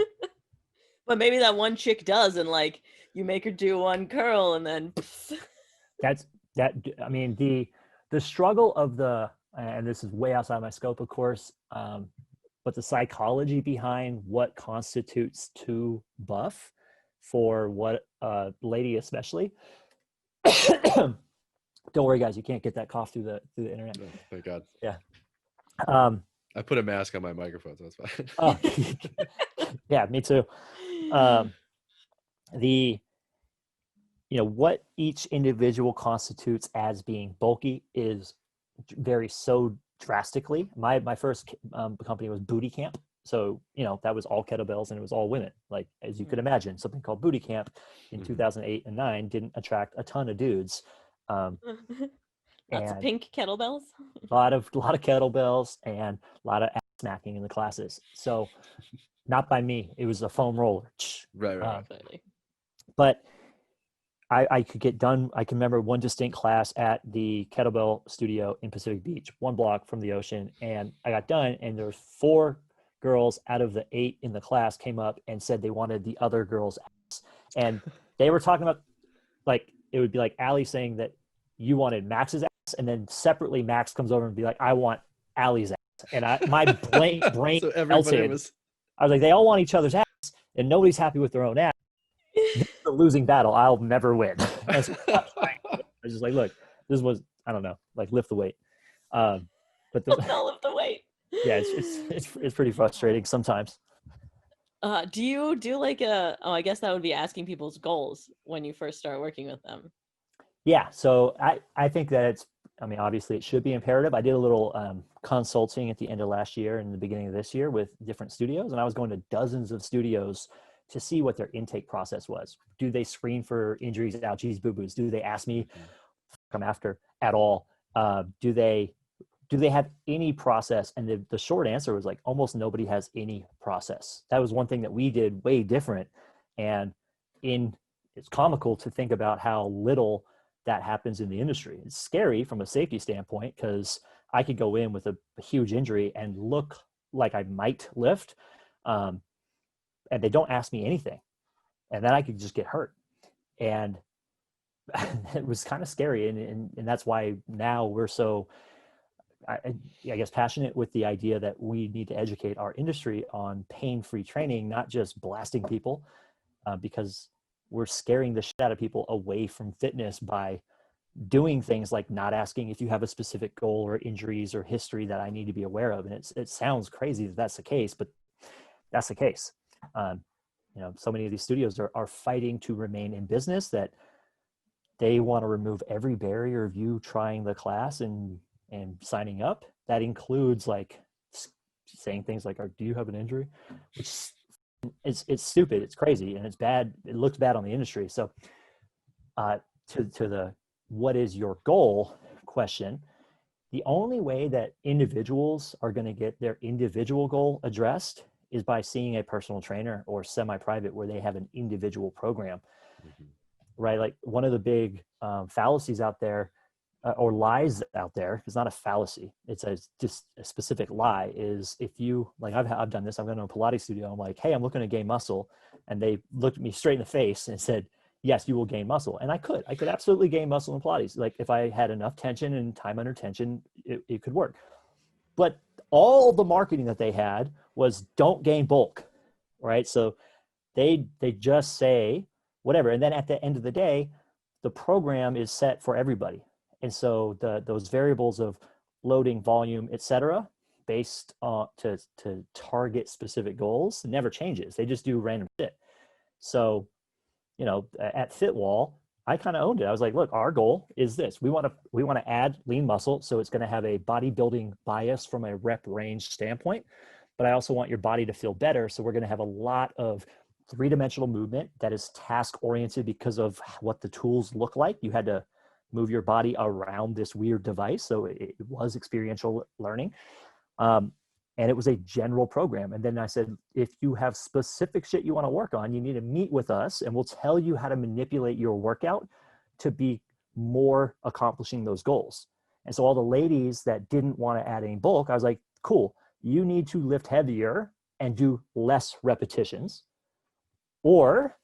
But maybe that one chick does, and like you make her do one curl and then. I mean, the struggle of and this is way outside my scope, of course, but the psychology behind what constitutes too buff for what lady especially. Don't worry, guys, you can't get that cough through the internet. Oh, thank God. Yeah. I put a mask on my microphone, so that's fine. Oh, yeah, me too. What each individual constitutes as being bulky varies so drastically. My first company was Bootycamp. So, that was all kettlebells and it was all women. Like, as you could imagine, something called Bootycamp in 2008 and 2009 didn't attract a ton of dudes. Lots of pink kettlebells. A lot of kettlebells and a lot of ass smacking in the classes. So not by me. It was a foam roller. Right. But I could get done. I can remember one distinct class at the kettlebell studio in Pacific Beach, 1 block from the ocean. And I got done, and there was 4 girls out of the 8 in the class came up and said they wanted the other girl's ass. And they were talking about, like, it would be like Allie saying that you wanted Max's ass, and then separately Max comes over and be like, I want Allie's ass. And my brain So everybody melted. was. I was like, they all want each other's ass, and nobody's happy with their own ass. This is a losing battle. I'll never win. And so I was just like, look, this was, I don't know, like, lift the weight. But No, lift the weight. yeah, it's pretty frustrating sometimes. Do you do like I guess that would be asking people's goals when you first start working with them. Yeah, so I think that it's, I mean, obviously it should be imperative. I did a little consulting at the end of last year and the beginning of this year with different studios, and I was going to dozens of studios to see what their intake process was. Do they screen for injuries, ouchies, boo-boos? Do they ask me come after at all? Do they have any process? And the short answer was like, almost nobody has any process. That was one thing that we did way different. And it's comical to think about how little that happens in the industry. It's scary from a safety standpoint, because I could go in with a huge injury and look like I might lift, and they don't ask me anything, and then I could just get hurt. And it was kind of scary, and that's why now we're so, I guess, passionate with the idea that we need to educate our industry on pain-free training, not just blasting people, because we're scaring the shit out of people away from fitness by doing things like not asking if you have a specific goal or injuries or history that I need to be aware of. And it sounds crazy that that's the case, but that's the case. So many of these studios are fighting to remain in business, that they want to remove every barrier of you trying the class and signing up. That includes like saying things like, do you have an injury? Which it's stupid, it's crazy, and it's bad. It looks bad on the industry. So to the what is your goal question, the only way that individuals are going to get their individual goal addressed is by seeing a personal trainer or semi-private where they have an individual program, right? Like, one of the big fallacies out there, or lies out there, it's not a fallacy, it's just a specific lie, is if you, like, I've done this, I've gone to a Pilates studio, I'm like, hey, I'm looking to gain muscle. And they looked at me straight in the face and said, yes, you will gain muscle. And I could absolutely gain muscle in Pilates. Like, if I had enough tension and time under tension, it could work. But all the marketing that they had was don't gain bulk, right? So they just say whatever. And then at the end of the day, the program is set for everybody. And so those variables of loading, volume, et cetera, based on to target specific goals, never changes. They just do random shit. So, at Fitwall, I kind of owned it. I was like, look, our goal is this. We want to add lean muscle, so it's going to have a bodybuilding bias from a rep range standpoint. But I also want your body to feel better, so we're going to have a lot of three-dimensional movement that is task-oriented because of what the tools look like. You had to move your body around this weird device, so it was experiential learning. And it was a general program. And then I said, if you have specific shit you want to work on, you need to meet with us and we'll tell you how to manipulate your workout to be more accomplishing those goals. And so all the ladies that didn't want to add any bulk, I was like, cool, you need to lift heavier and do less repetitions, or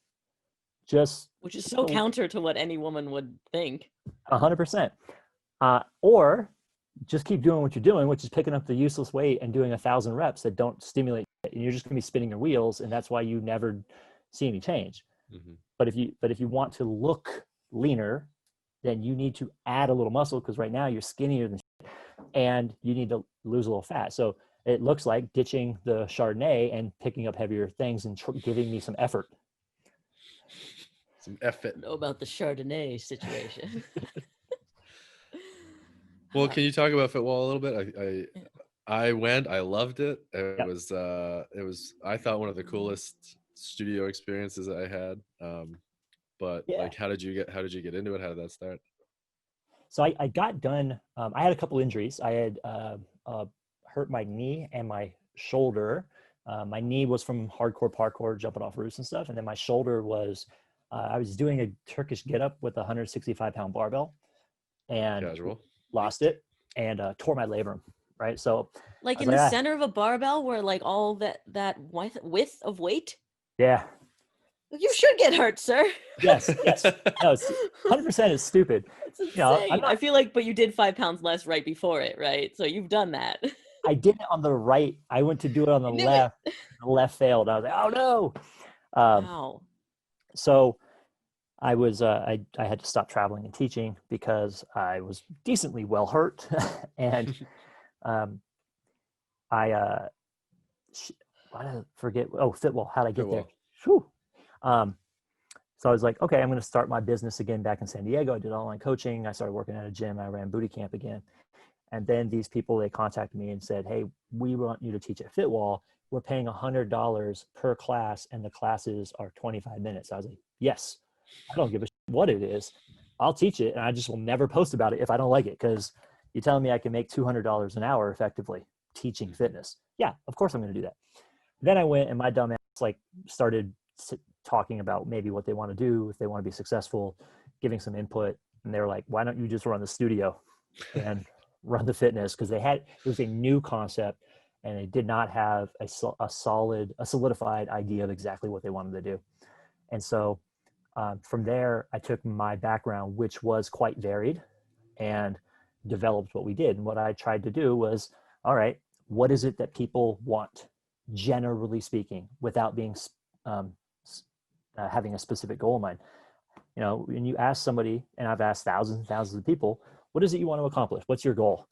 just, which is so counter to what any woman would think. 100%. Or just keep doing what you're doing, which is picking up the useless weight and doing 1,000 reps that don't stimulate, and you're just going to be spinning your wheels, and that's why you never see any change. But if you want to look leaner, then you need to add a little muscle, because right now you're skinnier than shit, and you need to lose a little fat. So it looks like ditching the Chardonnay and picking up heavier things and giving me some effort. Some effort. I don't know about the Chardonnay situation. Well, can you talk about Fitwall a little bit? I went, I loved it. It was I thought one of the coolest studio experiences I had. But like, how did you get into it? How did that start? So I got done. I had a couple injuries. I had hurt my knee and my shoulder. My knee was from hardcore parkour, jumping off roofs and stuff, and then my shoulder was I was doing a Turkish get-up with a 165-pound barbell and Casual. lost it and tore my labrum, right? So Like I was in the like, center of a barbell where like all that width of weight? yeah, You should get hurt, sir. yes. No, it's 100% is stupid. It's You know, I'm insane. not, I feel like, but you did 5 pounds less right before it, right? So you've done that. I did it on the right. I went to do it on the You knew it. left. The left failed. I was like, oh no. Wow. So I had to stop traveling and teaching because I was decently well hurt, and um, I why did I forget? Oh, Fitwall. How'd I get there? Fitwall. Whew. So I was like, okay, I'm going to start my business again back in San Diego. I did online coaching. I started working at a gym. I ran Bootycamp again. And then these people, they contacted me and said, hey, we want you to teach at Fitwall. We're paying $100 per class, and the classes are 25 minutes. I was like, yes, I don't give a shit what it is. I'll teach it, and I just will never post about it if I don't like it, because you're telling me I can make $200 an hour effectively teaching fitness. Yeah, of course I'm going to do that. Then I went, and my dumb ass like started talking about maybe what they want to do, if they want to be successful, giving some input. And they were like, why don't you just run the studio and run the fitness? Because it was a new concept, and they did not have a solidified idea of exactly what they wanted to do. And so from there, I took my background, which was quite varied, and developed what we did. And what I tried to do was, all right, what is it that people want, generally speaking, without being having a specific goal in mind? You know, when you ask somebody, and I've asked thousands and thousands of people, what is it you want to accomplish? What's your goal?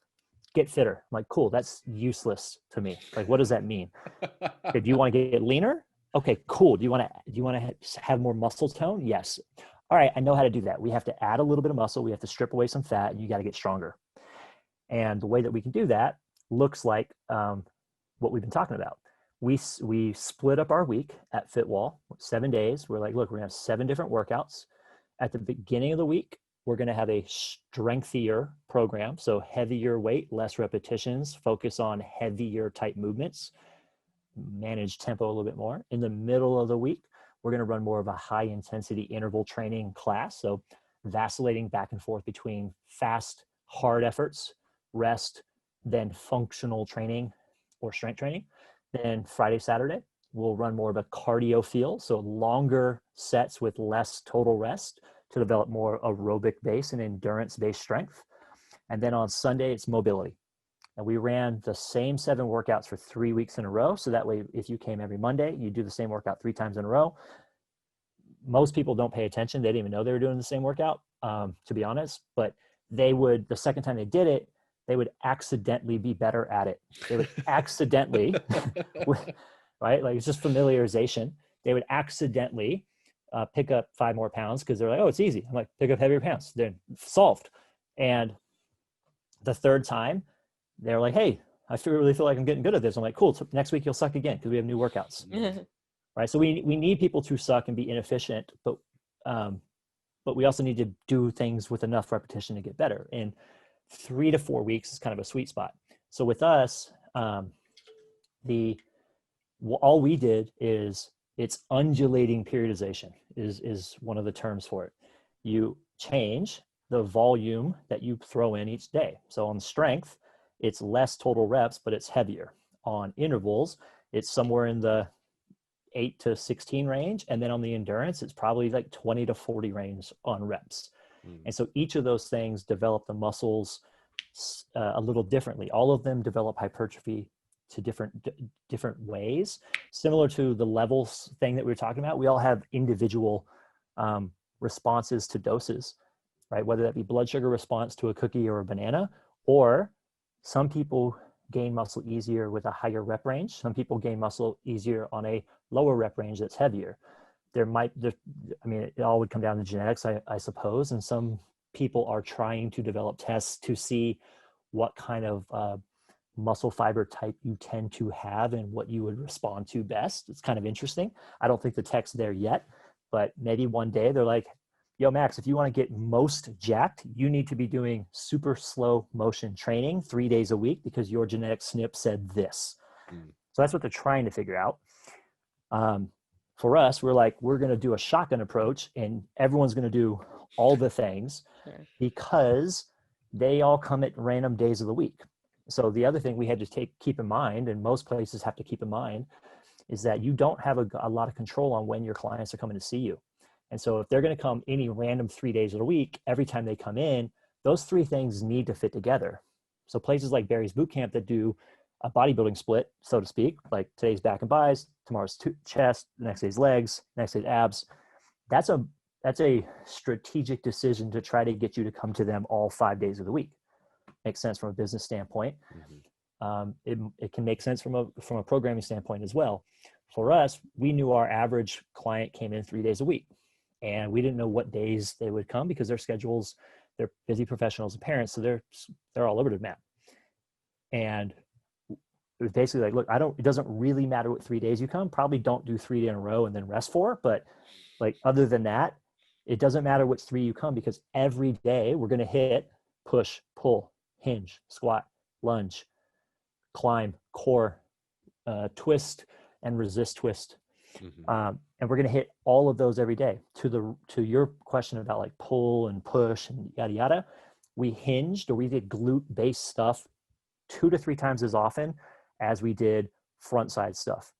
Get fitter. I'm like, cool, that's useless to me. Like, what does that mean? Okay, do you want to get leaner? Okay, cool. Do you want to have more muscle tone? Yes. All right, I know how to do that. We have to add a little bit of muscle. We have to strip away some fat, and you got to get stronger. And the way that we can do that looks like what we've been talking about. We split up our week at Fitwall, 7 days. We're like, look, we're going to have 7 different workouts. At the beginning of the week, we're going to have a strengthier program. So heavier weight, less repetitions, focus on heavier type movements, manage tempo a little bit more. In the middle of the week, we're going to run more of a high intensity interval training class. So vacillating back and forth between fast, hard efforts, rest, then functional training or strength training. Then Friday, Saturday, we'll run more of a cardio feel. So longer sets with less total rest to develop more aerobic base and endurance based strength. And then on Sunday, it's mobility. And we ran the same 7 workouts for 3 weeks in a row. So that way, if you came every Monday, you do the same workout 3 times in a row. Most people don't pay attention. They didn't even know they were doing the same workout, to be honest. But they would, the second time they did it, they would accidentally be better at it. They would accidentally, right? Like, it's just familiarization. They would accidentally pick up 5 more pounds because they're like, oh, it's easy. I'm like, pick up heavier pounds. Then solved. And the third time, they're like, hey, I really feel like I'm getting good at this. I'm like, cool. So next week you'll suck again because we have new workouts. Right. So we need people to suck and be inefficient, but we also need to do things with enough repetition to get better. And 3 to 4 weeks is kind of a sweet spot. So with us, all we did is, it's undulating periodization is one of the terms for it. You change the volume that you throw in each day. So on strength, it's less total reps, but it's heavier. On intervals, it's somewhere in the 8 to 16 range. And then on the endurance, it's probably like 20 to 40 range on reps. And so each of those things develop the muscles a little differently. All of them develop hypertrophy to different ways. Similar to the levels thing that we were talking about, we all have individual responses to doses, right? Whether that be blood sugar response to a cookie or a banana, or some people gain muscle easier with a higher rep range. Some people gain muscle easier on a lower rep range that's heavier. It all would come down to genetics, I suppose. And some people are trying to develop tests to see what kind of muscle fiber type you tend to have and what you would respond to best. It's kind of interesting. I don't think the tech's there yet, but maybe one day they're like, yo, Max, if you want to get most jacked, you need to be doing super slow motion training 3 days a week because your genetic SNP said this. So that's what they're trying to figure out. For us, we're like, we're going to do a shotgun approach and everyone's going to do all the things because they all come at random days of the week. So the other thing we had to keep in mind, and most places have to keep in mind, is that you don't have a lot of control on when your clients are coming to see you. And so if they're going to come any random 3 days of the week, every time they come in, those three things need to fit together. So places like Barry's Bootcamp that do a bodybuilding split, so to speak, like today's back and buys, tomorrow's chest, the next day's legs, next day's abs. That's a strategic decision to try to get you to come to them all 5 days of the week. Makes sense from a business standpoint. It can make sense from a programming standpoint as well. For us, we knew our average client came in 3 days a week, and we didn't know what days they would come because their schedules, they're busy professionals and parents, so they're all over the map. And it was basically like, look, it doesn't really matter what 3 days you come. Probably don't do 3 days in a row and then rest 4. But like, other than that, it doesn't matter which 3 you come, because every day we're going to hit push, pull, hinge, squat, lunge, climb, core, twist, and resist twist. And we're going to hit all of those every day. To your question about like pull and push and yada yada, we hinged, or we did glute based stuff 2 to 3 times as often as we did front side stuff.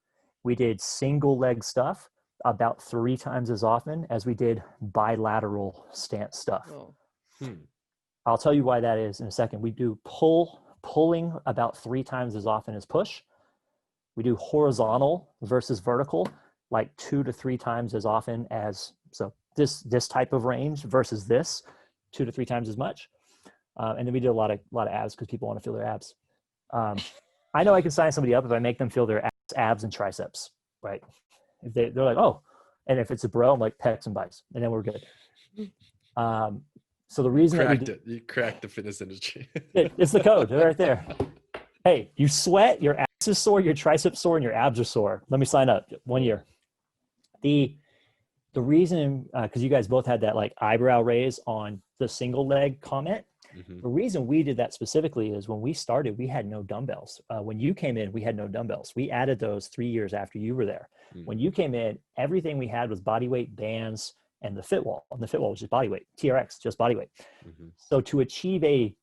We did single leg stuff about 3 times as often as we did bilateral stance stuff. I'll tell you why that is in a second. We do pulling about 3 times as often as push. We do horizontal versus vertical like 2 to 3 times as often as, so this type of range versus this 2 to 3 times as much. And then we do a lot of abs because people want to feel their abs. I know I can sign somebody up if I make them feel their abs and triceps, right? If they're like, oh, and if it's a bro, I'm like pecs and biceps, and then we're good. So the reason you cracked the fitness industry. It's the code right there. Hey, you sweat, your ass is sore, your triceps sore, and your abs are sore. Let me sign up 1 year. The reason, because you guys both had that like eyebrow raise on the single leg comment. The reason we did that specifically is when we started, we had no dumbbells. When you came in, we had no dumbbells. We added those 3 years after you were there. When you came in, everything we had was body weight bands and the Fitwall. And the Fitwall was just body weight. TRX, just body weight. So to achieve a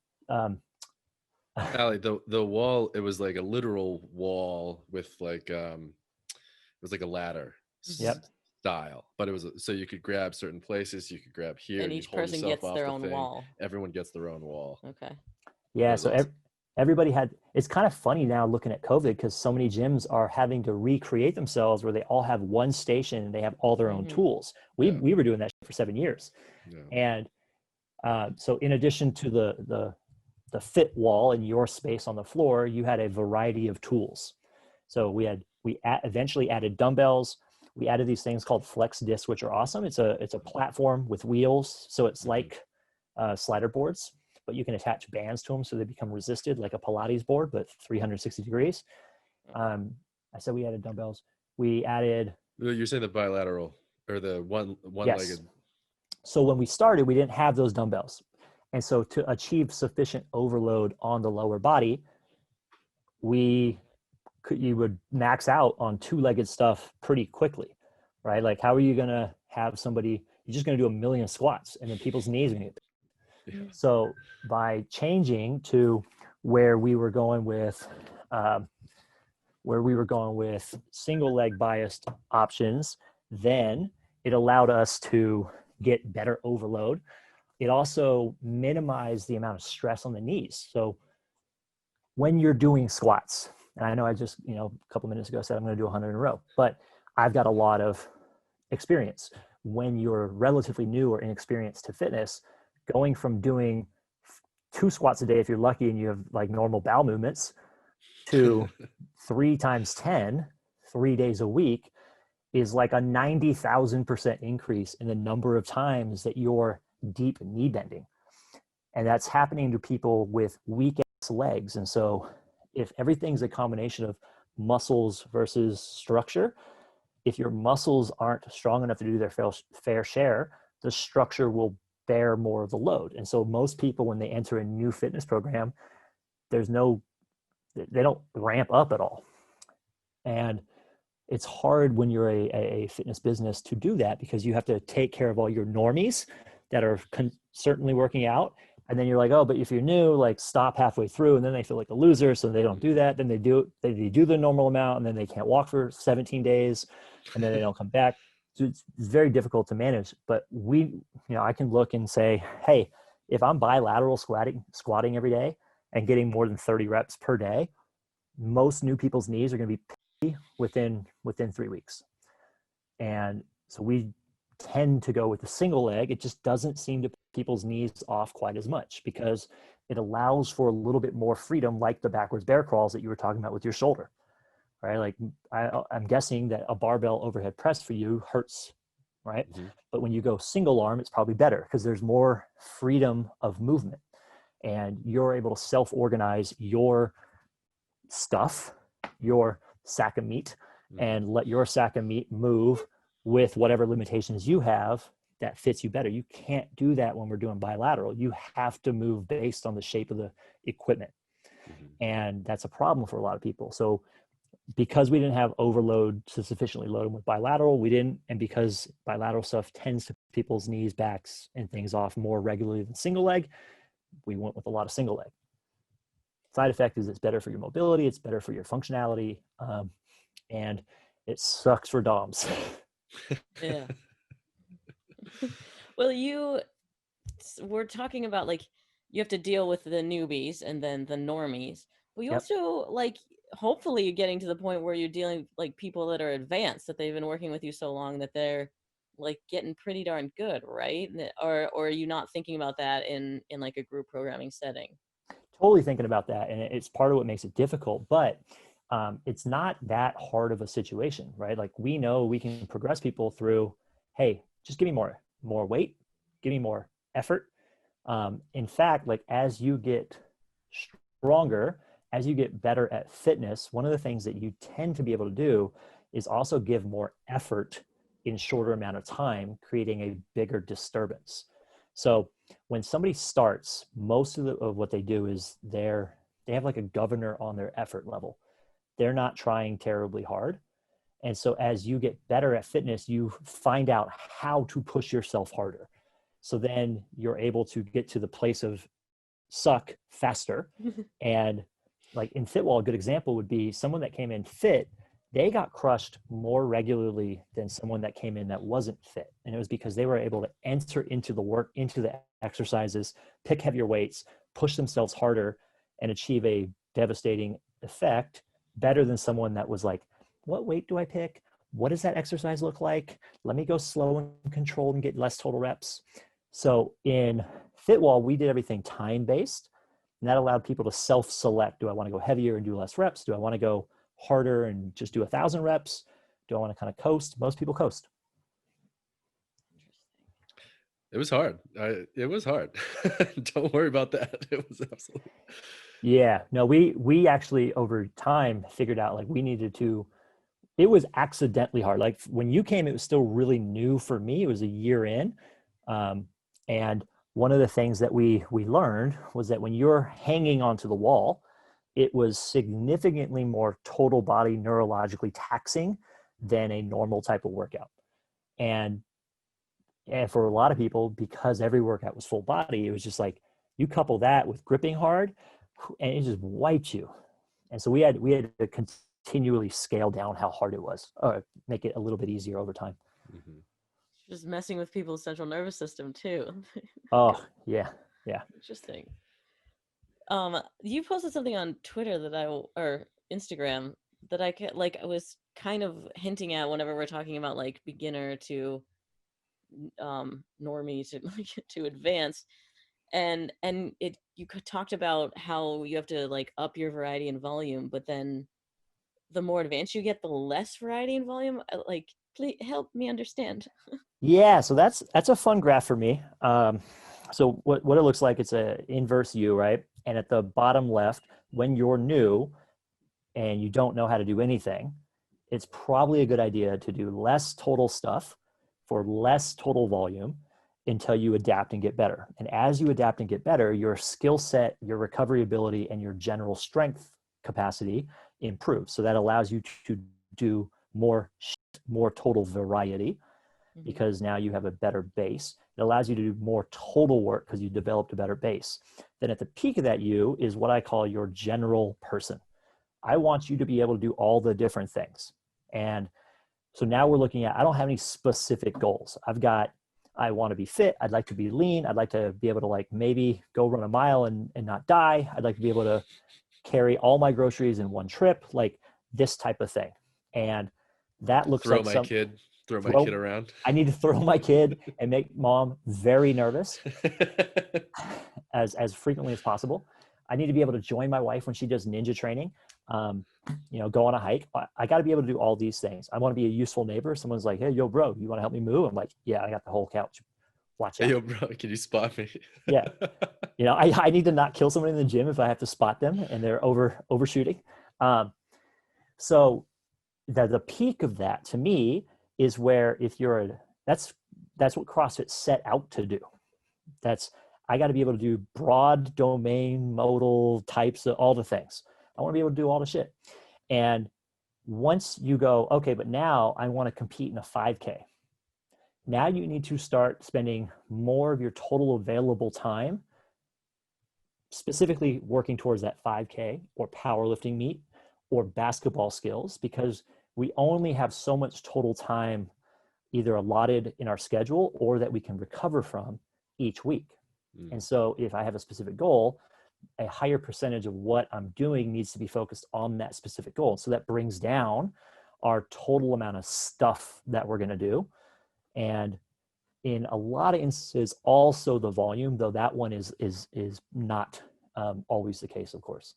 Ali, the wall, it was like a literal wall with like it was like a ladder style, but it was so you could grab certain places, you could grab here, and each person gets their own wall. Everyone gets their own wall. Okay. Yeah, so awesome. Everybody had. It's kind of funny now looking at COVID because so many gyms are having to recreate themselves where they all have one station and they have all their own tools. We were doing that for 7 years, and so in addition to the fit wall in your space on the floor, you had a variety of tools. So we eventually added dumbbells. We added these things called flex discs, which are awesome. It's a platform with wheels. So it's like slider boards, but you can attach bands to them so they become resisted like a Pilates board, but 360 degrees. I said we added dumbbells. We added... You're saying the bilateral or the one-legged. Yes. So when we started, we didn't have those dumbbells. And so to achieve sufficient overload on the lower body, you would max out on 2-legged stuff pretty quickly, right? Like, how are you going to have somebody, you're just going to do 1 million squats and then people's knees are going to... So by changing to where we were going with single leg biased options, then it allowed us to get better overload. It also minimized the amount of stress on the knees. So when you're doing squats, and I know I just, a couple minutes ago said I'm going to do 100 in a row, but I've got a lot of experience. When you're relatively new or inexperienced to fitness, going from doing 2 squats a day, if you're lucky and you have like normal bowel movements, to 3 times 10, 3 days a week, is like a 90,000% increase in the number of times that you're deep knee bending. And that's happening to people with weak ass legs. And so if everything's a combination of muscles versus structure, if your muscles aren't strong enough to do their fair share, the structure will bear more of the load. And so most people, when they enter a new fitness program, they don't ramp up at all. And it's hard when you're a fitness business to do that, because you have to take care of all your normies that are certainly working out. And then you're like, oh, but if you're new, like stop halfway through, and then they feel like a loser. So they don't do that. Then they do the normal amount, and then they can't walk for 17 days, and then they don't come back. So it's very difficult to manage. But I can look and say, hey, if I'm bilateral squatting every day and getting more than 30 reps per day, most new people's knees are going to be within 3 weeks. And so we tend to go with the single leg. It just doesn't seem to put people's knees off quite as much, because it allows for a little bit more freedom, like the backwards bear crawls that you were talking about with your shoulder, right? Like I'm guessing that a barbell overhead press for you hurts, right? Mm-hmm. But when you go single arm, it's probably better because there's more freedom of movement, and you're able to self-organize your stuff, your sack of meat, and let your sack of meat move with whatever limitations you have that fits you better. You can't do that when we're doing bilateral. You have to move based on the shape of the equipment. Mm-hmm. And that's a problem for a lot of people. So because we didn't have overload to sufficiently load them with bilateral, we didn't, and because bilateral stuff tends to put people's knees, backs, and things off more regularly than single leg, we went with a lot of single leg. Side effect is it's better for your mobility, it's better for your functionality, and it sucks for DOMs. Yeah. Well, we're talking about like you have to deal with the newbies and then the normies, but you also like hopefully getting to the point where you're dealing with like people that are advanced, that they've been working with you so long that they're like getting pretty darn good, right? Or are you not thinking about that in like a group programming setting? Totally thinking about that, and it's part of what makes it difficult, but it's not that hard of a situation, right? Like we know we can progress people through, hey, just give me more weight, give me more effort. In fact, like as you get stronger, as you get better at fitness, one of the things that you tend to be able to do is also give more effort in shorter amount of time, creating a bigger disturbance. So when somebody starts, most of what they do is they have like a governor on their effort level. They're not trying terribly hard. And so as you get better at fitness, you find out how to push yourself harder. So then you're able to get to the place of suck faster. And like in Fitwall, a good example would be someone that came in fit, they got crushed more regularly than someone that came in that wasn't fit. And it was because they were able to enter into the work, into the exercises, pick heavier weights, push themselves harder, and achieve a devastating effect better than someone that was like, what weight do I pick? What does that exercise look like? Let me go slow and controlled and get less total reps. So in Fitwall, we did everything time-based, and that allowed people to self-select. Do I want to go heavier and do less reps? Do I want to go harder and just do 1,000 reps? Do I want to kind of coast? Most people coast. It was hard. It was hard. Don't worry about that. It was absolutely. Yeah, no, we actually over time figured out like we needed to, it was accidentally hard. Like when you came, it was still really new for me. It was a year in. And one of the things that we learned was that when you're hanging onto the wall, it was significantly more total body neurologically taxing than a normal type of workout. And for a lot of people, because every workout was full body, it was just like you couple that with gripping hard and it just wiped you. And so we had to continually scale down how hard it was, or make it a little bit easier over time. Mm-hmm. Just messing with people's central nervous system too. Oh, yeah. Interesting. You posted something on Twitter or Instagram that I was kind of hinting at whenever we're talking about like beginner to normie to advanced, and you talked about how you have to like up your variety and volume, but then the more advanced you get, the less variety and volume. Like, please help me understand. Yeah, so that's a fun graph for me. So what it looks like, it's a inverse U, right? And at the bottom left, when you're new and you don't know how to do anything, it's probably a good idea to do less total stuff for less total volume until you adapt and get better. And as you adapt and get better, your skill set, your recovery ability, and your general strength capacity improves. So that allows you to do more total variety, because now you have a better base. It allows you to do more total work because you developed a better base. Then at the peak of that you is what I call your general person. I want you to be able to do all the different things. And so now we're looking at, I don't have any specific goals. I want to be fit. I'd like to be lean. I'd like to be able to like maybe go run a mile and not die. I'd like to be able to carry all my groceries in one trip, like this type of thing. And that looks throw like my kid around. I need to throw my kid and make mom very nervous as frequently as possible. I need to be able to join my wife when she does ninja training, go on a hike. I got to be able to do all these things. I want to be a useful neighbor. Someone's like, hey, yo, bro, you want to help me move? I'm like, yeah, I got the whole couch. Watch out. Hey, yo, bro, can you spot me? Yeah. I need to not kill someone in the gym if I have to spot them and they're overshooting. So the peak of that to me is where that's what CrossFit set out to do. I got to be able to do broad domain modal types of all the things. I want to be able to do all the shit. And once you go, okay, but now I want to compete in a 5K. Now you need to start spending more of your total available time specifically working towards that 5K or powerlifting meet or basketball skills, because we only have so much total time either allotted in our schedule or that we can recover from each week. And so if I have a specific goal, a higher percentage of what I'm doing needs to be focused on that specific goal. So that brings down our total amount of stuff that we're going to do. And in a lot of instances, also the volume, though that one is not always the case, of course.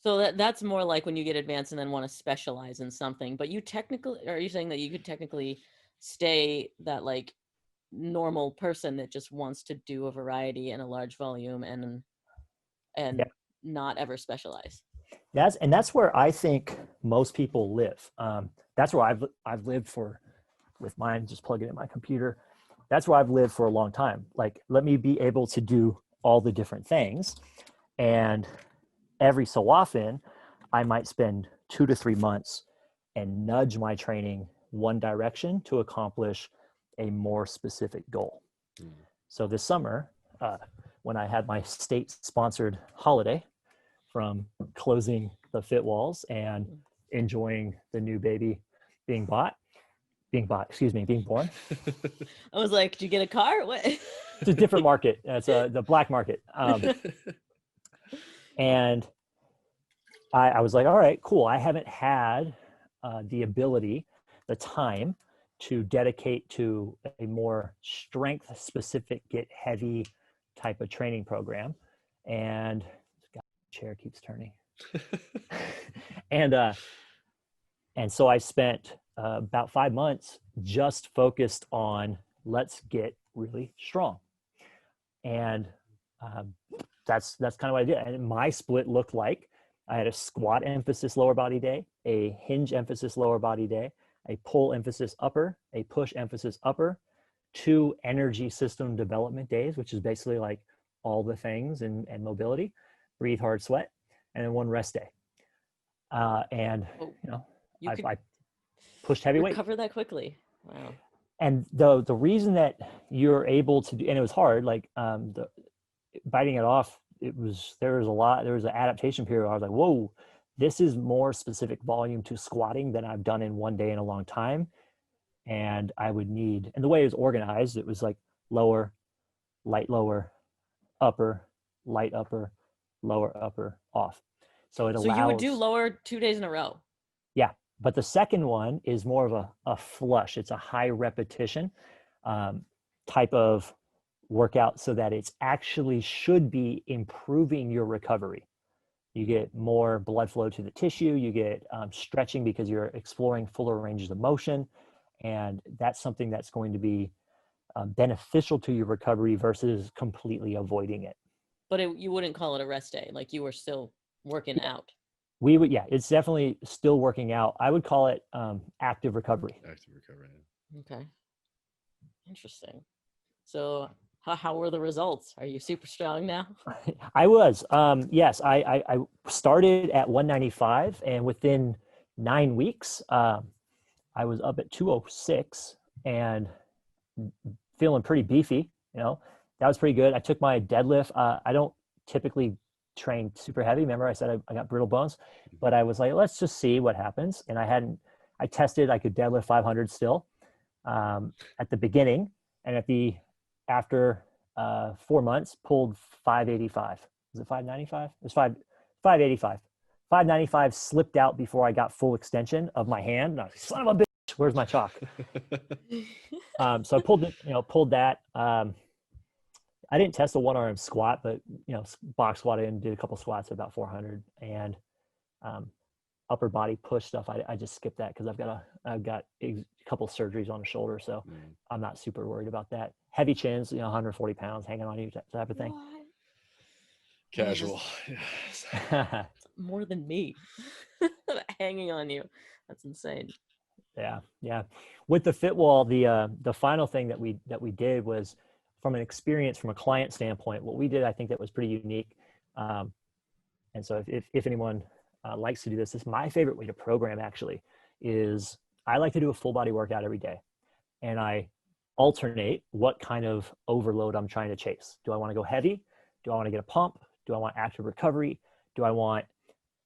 So that's more like when you get advanced and then want to specialize in something. But are you saying that you could technically stay that like normal person that just wants to do a variety and a large volume and Yep. not ever specialize? That's where I think most people live. That's where I've lived with mine, just plug it in my computer. That's where I've lived for a long time. Like, let me be able to do all the different things. And every so often, I might spend 2 to 3 months and nudge my training one direction to accomplish a more specific goal. So this summer, when I had my state-sponsored holiday from closing the Fitwalls and enjoying the new baby being born. I was like, did you get a car? What? It's a different market. It's the black market. And I was like, all right, cool. I haven't had the ability, the time to dedicate to a more strength specific, get heavy type of training program. And God, the chair keeps turning. And so I spent about 5 months just focused on let's get really strong. And that's kind of what I did. And my split looked like I had a squat emphasis lower body day, a hinge emphasis lower body day, a pull emphasis upper, a push emphasis upper, 2 energy system development days, which is basically like all the things and mobility, breathe hard, sweat, and then 1 rest day. I pushed heavyweight. Recover that quickly. Wow. And the reason that you're able to do, and it was hard, like biting it off, there was an adaptation period where I was like, whoa, this is more specific volume to squatting than I've done in one day in a long time. And I would need, and the way it was organized, it was like lower, light lower, upper, light upper, lower upper, off. So it allows. So you would do lower 2 days in a row? Yeah. But the second one is more of a flush. It's a high repetition type of workout so that it's actually should be improving your recovery. You get more blood flow to the tissue. You get stretching because you're exploring fuller ranges of motion. And that's something that's going to be beneficial to your recovery versus completely avoiding it. But you wouldn't call it a rest day. Like you were still working out. We would, yeah, it's definitely still working out. I would call it active recovery. Active recovery. Okay. Interesting. So how were the results? Are you super strong now? I was, yes, I started at 195 and within 9 weeks, I was up at 206 and feeling pretty beefy. That was pretty good. I took my deadlift. I don't typically train super heavy. Remember I said I got brittle bones, but I was like, let's just see what happens. And I tested, I could deadlift 500 still at the beginning, and after 4 months pulled 585. Was it 595? It was 585. 595 slipped out before I got full extension of my hand. And I was like, son of a bitch, where's my chalk? So I pulled that. I didn't test the one arm squat, but box squatted and did a couple squats at about 400, and upper body push stuff. I just skipped that because I've got a couple surgeries on the shoulder, so I'm not super worried about that. Heavy chins, 140 pounds hanging on you, type of thing. What? Casual. Yes. More than me. Hanging on you. That's insane. Yeah. With the Fitwall, the final thing that we did was, from an experience, from a client standpoint, what we did, I think that was pretty unique. And so if anyone likes to do this my favorite way to program actually is I like to do a full body workout every day. And I alternate what kind of overload I'm trying to chase. Do I want to go heavy? Do I want to get a pump? Do I want active recovery? Do I want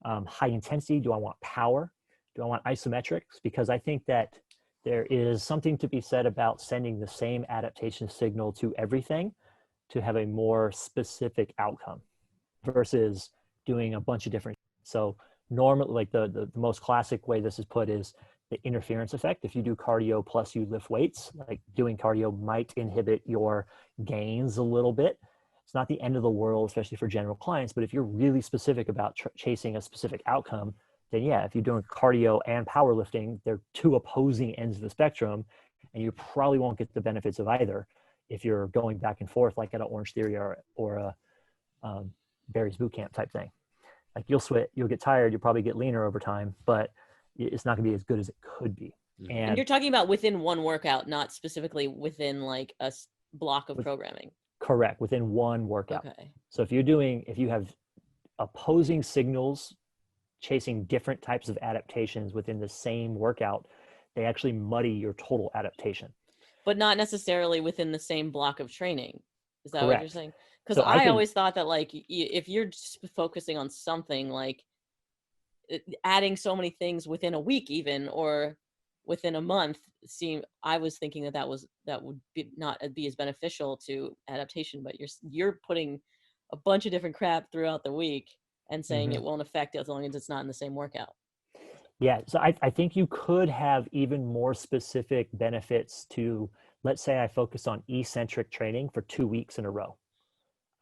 high intensity? Do I want power? Do I want isometrics? Because I think that there is something to be said about sending the same adaptation signal to everything to have a more specific outcome versus doing a bunch of different. So normally, like the most classic way this is put is the interference effect. If you do cardio plus you lift weights, like doing cardio might inhibit your gains a little bit. It's not the end of the world, especially for general clients, but if you're really specific about chasing a specific outcome, then yeah, if you're doing cardio and powerlifting, they're two opposing ends of the spectrum, and you probably won't get the benefits of either if you're going back and forth like at an Orange Theory or a Barry's Bootcamp type thing. Like you'll sweat, you'll get tired, you'll probably get leaner over time, but it's not gonna be as good as it could be. And you're talking about within one workout, not specifically within like a block of programming. Correct, within one workout. Okay. So if you have opposing signals chasing different types of adaptations within the same workout, they actually muddy your total adaptation. But not necessarily within the same block of training. Is that what you're saying? Because So I always thought that like if you're just focusing on something, like adding so many things within a week even, or within a month, I was thinking that would be not be as beneficial to adaptation, but you're putting a bunch of different crap throughout the week and saying it won't affect it as long as it's not in the same workout. Yeah, so I think you could have even more specific benefits to, let's say I focus on eccentric training for 2 weeks in a row.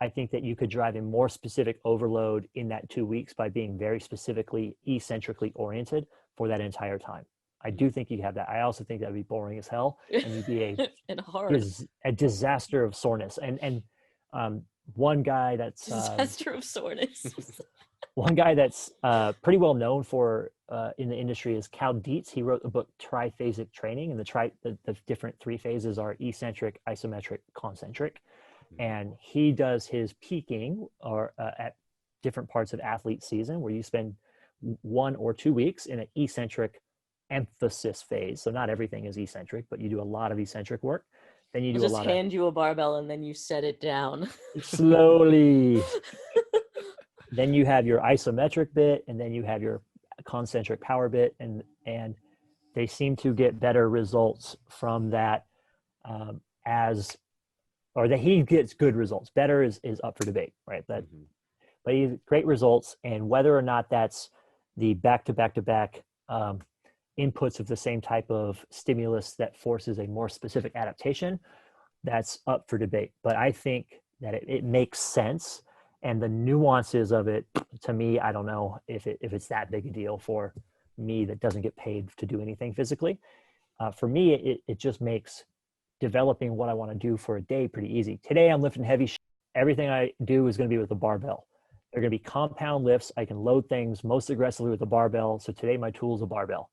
I think that you could drive a more specific overload in that 2 weeks by being very specifically eccentrically oriented for that entire time. I do think you have that. I also think that would be boring as hell, and you'd be and hard. a disaster of soreness. And one guy that's disaster of soreness. One guy that's pretty well known for in the industry is Cal Dietz. He wrote the book Triphasic Training, and the different 3 phases are eccentric, isometric, concentric. And he does his peaking at different parts of athlete season where you spend 1 or 2 weeks in an eccentric emphasis phase. So not everything is eccentric, but you do a lot of eccentric work. Then you do a lot of... hand you a barbell and then you set it down. Slowly. Then you have your isometric bit, and then you have your concentric power bit, and they seem to get better results from that that he gets good results. Better is up for debate, right? But he great results, and whether or not that's the back-to-back-to-back inputs of the same type of stimulus that forces a more specific adaptation, that's up for debate. But I think that it makes sense. And the nuances of it, to me, I don't know if it's that big a deal for me that doesn't get paid to do anything physically. For me, it just makes developing what I want to do for a day pretty easy. Today, I'm lifting heavy shit. Everything I do is going to be with a barbell. They're going to be compound lifts. I can load things most aggressively with a barbell. So today, my tool is a barbell.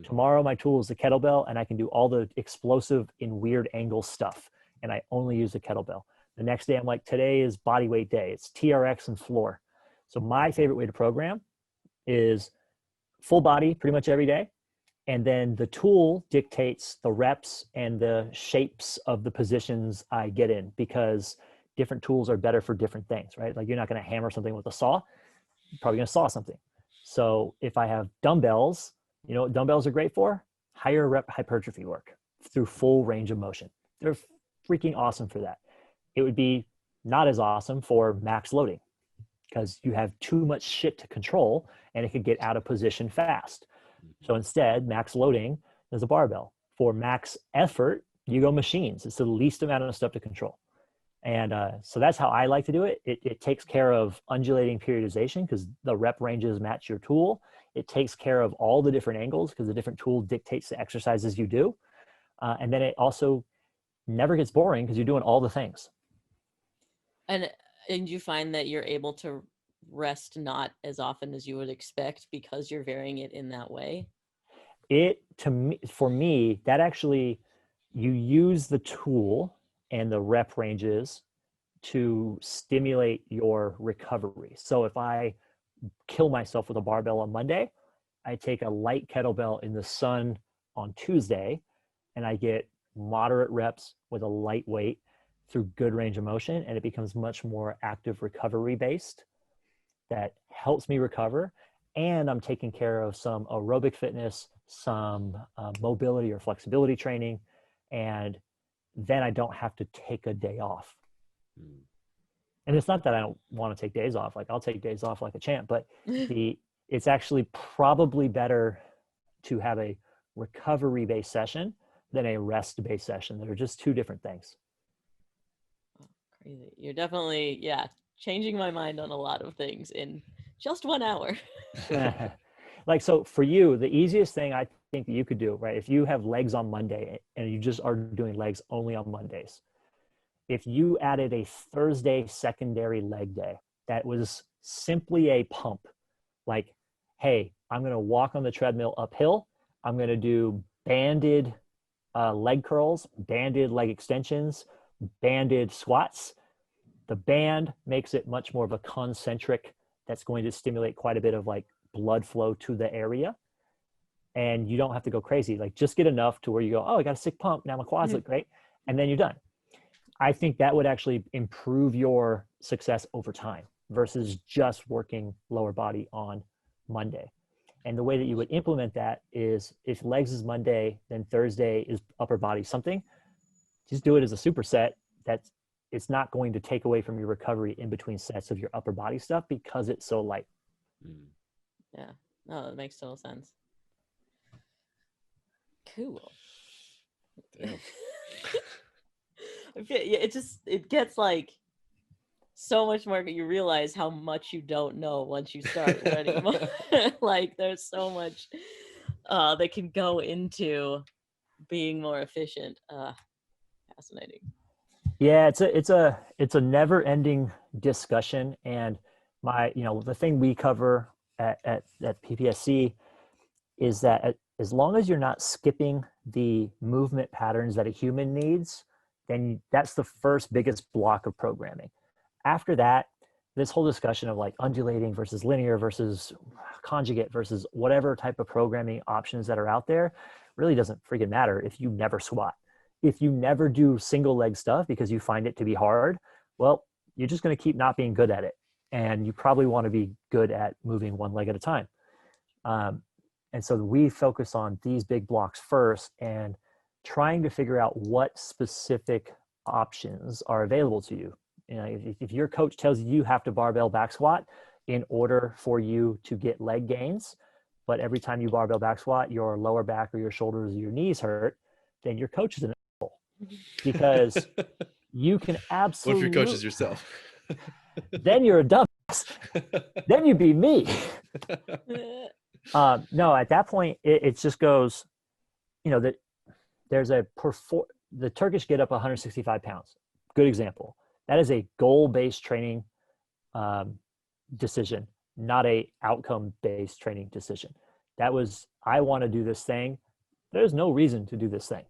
Tomorrow, my tool is the kettlebell, and I can do all the explosive in weird angle stuff. And I only use the kettlebell. The next day, I'm like, today is body weight day. It's TRX and floor. So my favorite way to program is full body pretty much every day. And then the tool dictates the reps and the shapes of the positions I get in, because different tools are better for different things, right? Like you're not going to hammer something with a saw, you're probably going to saw something. So if I have dumbbells, you know what dumbbells are great for? Higher rep hypertrophy work through full range of motion. They're freaking awesome for that. It would be not as awesome for max loading because you have too much shit to control and it could get out of position fast. So instead, max loading is a barbell. For max effort, you go machines. It's the least amount of stuff to control. And so that's how I like to do it. It takes care of undulating periodization because the rep ranges match your tool. It takes care of all the different angles because the different tool dictates the exercises you do. And then it also never gets boring because you're doing all the things. And you find that you're able to rest not as often as you would expect because you're varying it in that way? For me, that actually, you use the tool and the rep ranges to stimulate your recovery. So if I kill myself with a barbell on Monday, I take a light kettlebell in the sun on Tuesday, and I get moderate reps with a light weight through good range of motion, and it becomes much more active recovery based. That helps me recover, and I'm taking care of some aerobic fitness, some mobility or flexibility training, and then I don't have to take a day off. And it's not that I don't want to take days off. Like I'll take days off like a champ, but it's actually probably better to have a recovery-based session than a rest-based session. They're just two different things. Oh, crazy. You're definitely, changing my mind on a lot of things in just 1 hour. Like, so for you, the easiest thing I think that you could do, right? If you have legs on Monday and you just are doing legs only on Mondays, if you added a Thursday secondary leg day that was simply a pump, like, hey, I'm going to walk on the treadmill uphill. I'm going to do banded leg curls, banded leg extensions, banded squats. The band makes it much more of a concentric that's going to stimulate quite a bit of like blood flow to the area. And you don't have to go crazy. Like just get enough to where you go, oh, I got a sick pump. Now my quads look great. And then you're done. I think that would actually improve your success over time versus just working lower body on Monday. And the way that you would implement that is if legs is Monday, then Thursday is upper body something. Just do it as a superset. It's not going to take away from your recovery in between sets of your upper body stuff because it's so light. Yeah, no, that makes total sense. Cool. Damn. It gets like so much more. You realize how much you don't know once you start learning more. Like there's so much that can go into being more efficient. Fascinating. Yeah, it's a never-ending discussion, and the thing we cover at PPSC is that as long as you're not skipping the movement patterns that a human needs, then that's the first biggest block of programming. After that, this whole discussion of like undulating versus linear versus conjugate versus whatever type of programming options that are out there really doesn't freaking matter if you never squat. If you never do single leg stuff because you find it to be hard, well, you're just going to keep not being good at it. And you probably want to be good at moving one leg at a time. And so we focus on these big blocks first and trying to figure out what specific options are available to you. You know, if your coach tells you have to barbell back squat in order for you to get leg gains, but every time you barbell back squat, your lower back or your shoulders or your knees hurt, then your coach is an asshole because you can absolutely. What if your coach is yourself? Then you're a dumbass. Then you be me. No, at that point, it just goes, that there's the Turkish get up 165 pounds. Good example. That is a goal-based training decision, not a outcome-based training decision. That was, I want to do this thing. There's no reason to do this thing,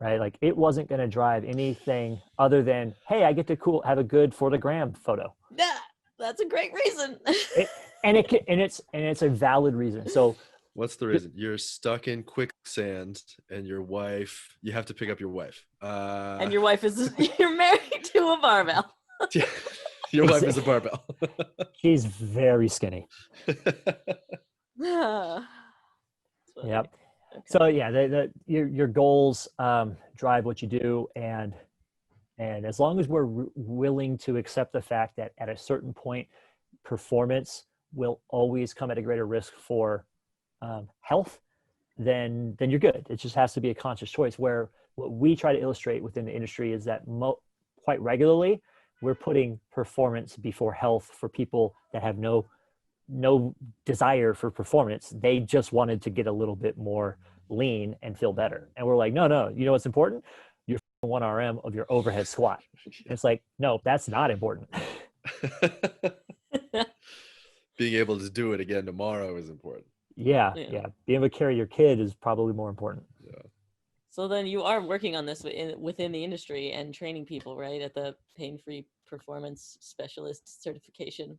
right? Like it wasn't going to drive anything other than, hey, I get to have a good for the gram photo. That's a great reason. It's a valid reason. So what's the reason? You're stuck in quicksand and you have to pick up your wife. And your wife you're married to a barbell. Your wife is a barbell. She's very skinny. Yep. Okay. Okay. So yeah, your goals drive what you do, and as long as we're willing to accept the fact that at a certain point, performance will always come at a greater risk for health, then you're good. It just has to be a conscious choice. Where what we try to illustrate within the industry is that quite regularly we're putting performance before health for people that have no desire for performance. They just wanted to get a little bit more lean and feel better. And we're like, no, you know what's important? Your 1 RM of your overhead squat. And it's like, no, that's not important. Being able to do it again tomorrow is important. Yeah. Being able to carry your kid is probably more important. Yeah. So then you are working on this within the industry and training people, right, at the pain-free performance specialist certification.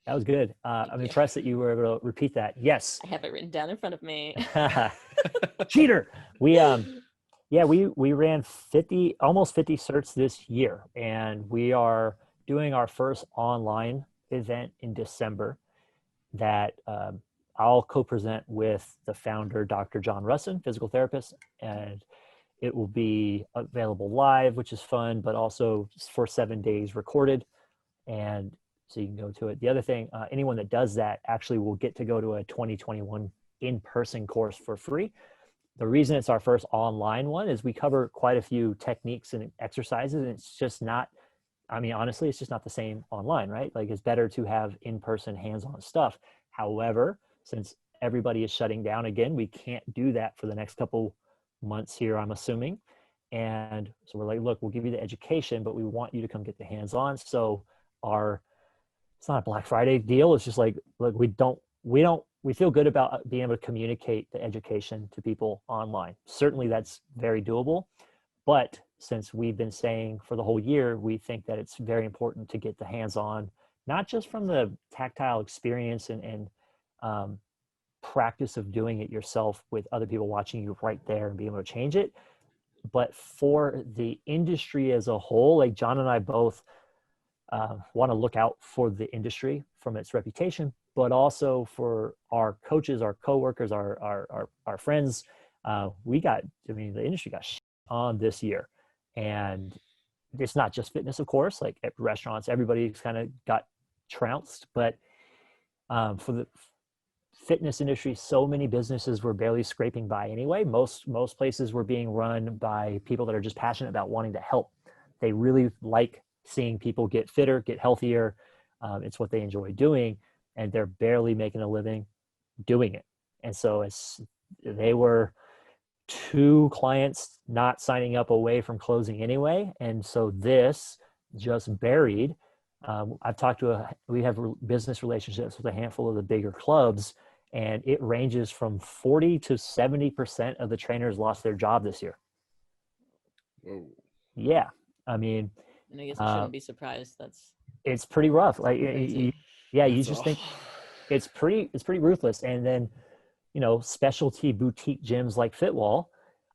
That was good. I'm impressed that you were able to repeat that. Yes. I have it written down in front of me. Cheater. We ran almost 50 certs this year, and we are doing our first online event in December that I'll co-present with the founder, Dr. John Russin, physical therapist, and it will be available live, which is fun, but also for 7 days recorded. And so you can go to it. The other thing, anyone that does that actually will get to go to a 2021 in-person course for free. The reason it's our first online one is we cover quite a few techniques and exercises, and it's just not, honestly, it's just not the same online, right? Like, it's better to have in-person hands-on stuff. However, since everybody is shutting down again, we can't do that for the next couple months here, I'm assuming. And so we're like, look, we'll give you the education, but we want you to come get the hands-on. So it's not a Black Friday deal. It's just like, look, we feel good about being able to communicate the education to people online. Certainly that's very doable. But since we've been saying for the whole year, we think that it's very important to get the hands-on, not just from the tactile experience and practice of doing it yourself with other people watching you right there and being able to change it, but for the industry as a whole. Like, John and I both want to look out for the industry from its reputation, but also for our coaches, our coworkers, our friends. The industry got shit on this year, and it's not just fitness, of course. Like, at restaurants, everybody's kind of got trounced, but for the fitness industry, so many businesses were barely scraping by anyway. Most places were being run by people that are just passionate about wanting to help. They really like seeing people get fitter, get healthier. It's what they enjoy doing, and they're barely making a living doing it. And so they were 2 clients not signing up away from closing anyway. And so this just buried. We have business relationships with a handful of the bigger clubs, and it ranges from 40 to 70% of the trainers lost their job this year. Whoa. Yeah. And I guess I shouldn't be surprised. It's pretty rough. Like, crazy. you just think it's pretty ruthless. And then, specialty boutique gyms like Fitwall,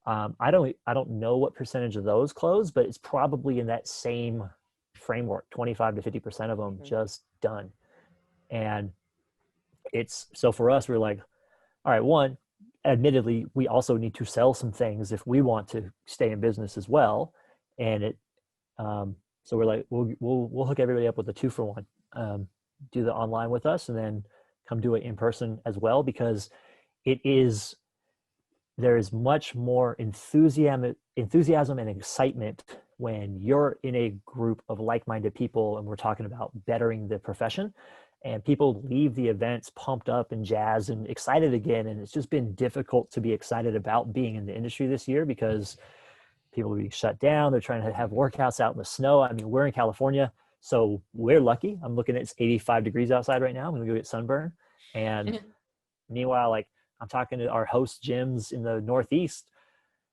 I don't know what percentage of those close, but it's probably in that same framework. 25 to 50% of them just done. And so for us, we're like, all right, one, admittedly, we also need to sell some things if we want to stay in business as well. And so we're like, we'll hook everybody up with a 2-for-1, do the online with us, and then come do it in person as well, because there is much more enthusiasm and excitement when you're in a group of like-minded people and we're talking about bettering the profession, and people leave the events pumped up and jazzed and excited again. And it's just been difficult to be excited about being in the industry this year because people are being shut down. They're trying to have workouts out in the snow. We're in California, so we're lucky. I'm looking at, it's 85 degrees outside right now. I'm gonna go get sunburn. And meanwhile, like, I'm talking to our host gyms in the Northeast,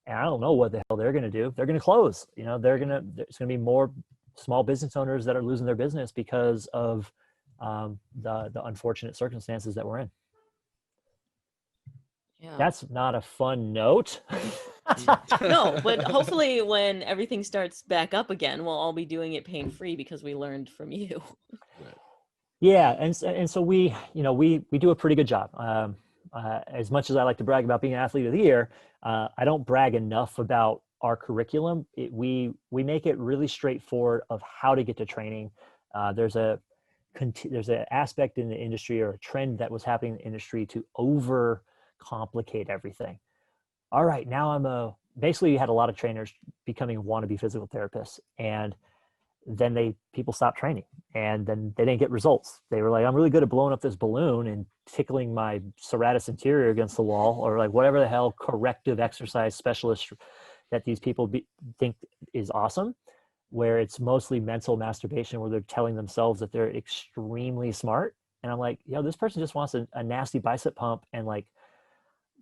and I don't know what the hell they're going to do. They're going to close. There's going to be more small business owners that are losing their business because of the unfortunate circumstances that we're in. Yeah. That's not a fun note. No, but hopefully when everything starts back up again, we'll all be doing it pain-free because we learned from you. Right. Yeah, and so we do a pretty good job. As much as I like to brag about being an athlete of the year, I don't brag enough about our curriculum. We make it really straightforward of how to get to training. There's an aspect in the industry, or a trend that was happening in the industry, to over complicate everything. All right, now basically you had a lot of trainers becoming wannabe physical therapists, and then people stopped training, and then they didn't get results. They were like, I'm really good at blowing up this balloon and tickling my serratus anterior against the wall, or like whatever the hell corrective exercise specialist that these people think is awesome, where it's mostly mental masturbation, where they're telling themselves that they're extremely smart. And I'm like, this person just wants a nasty bicep pump and like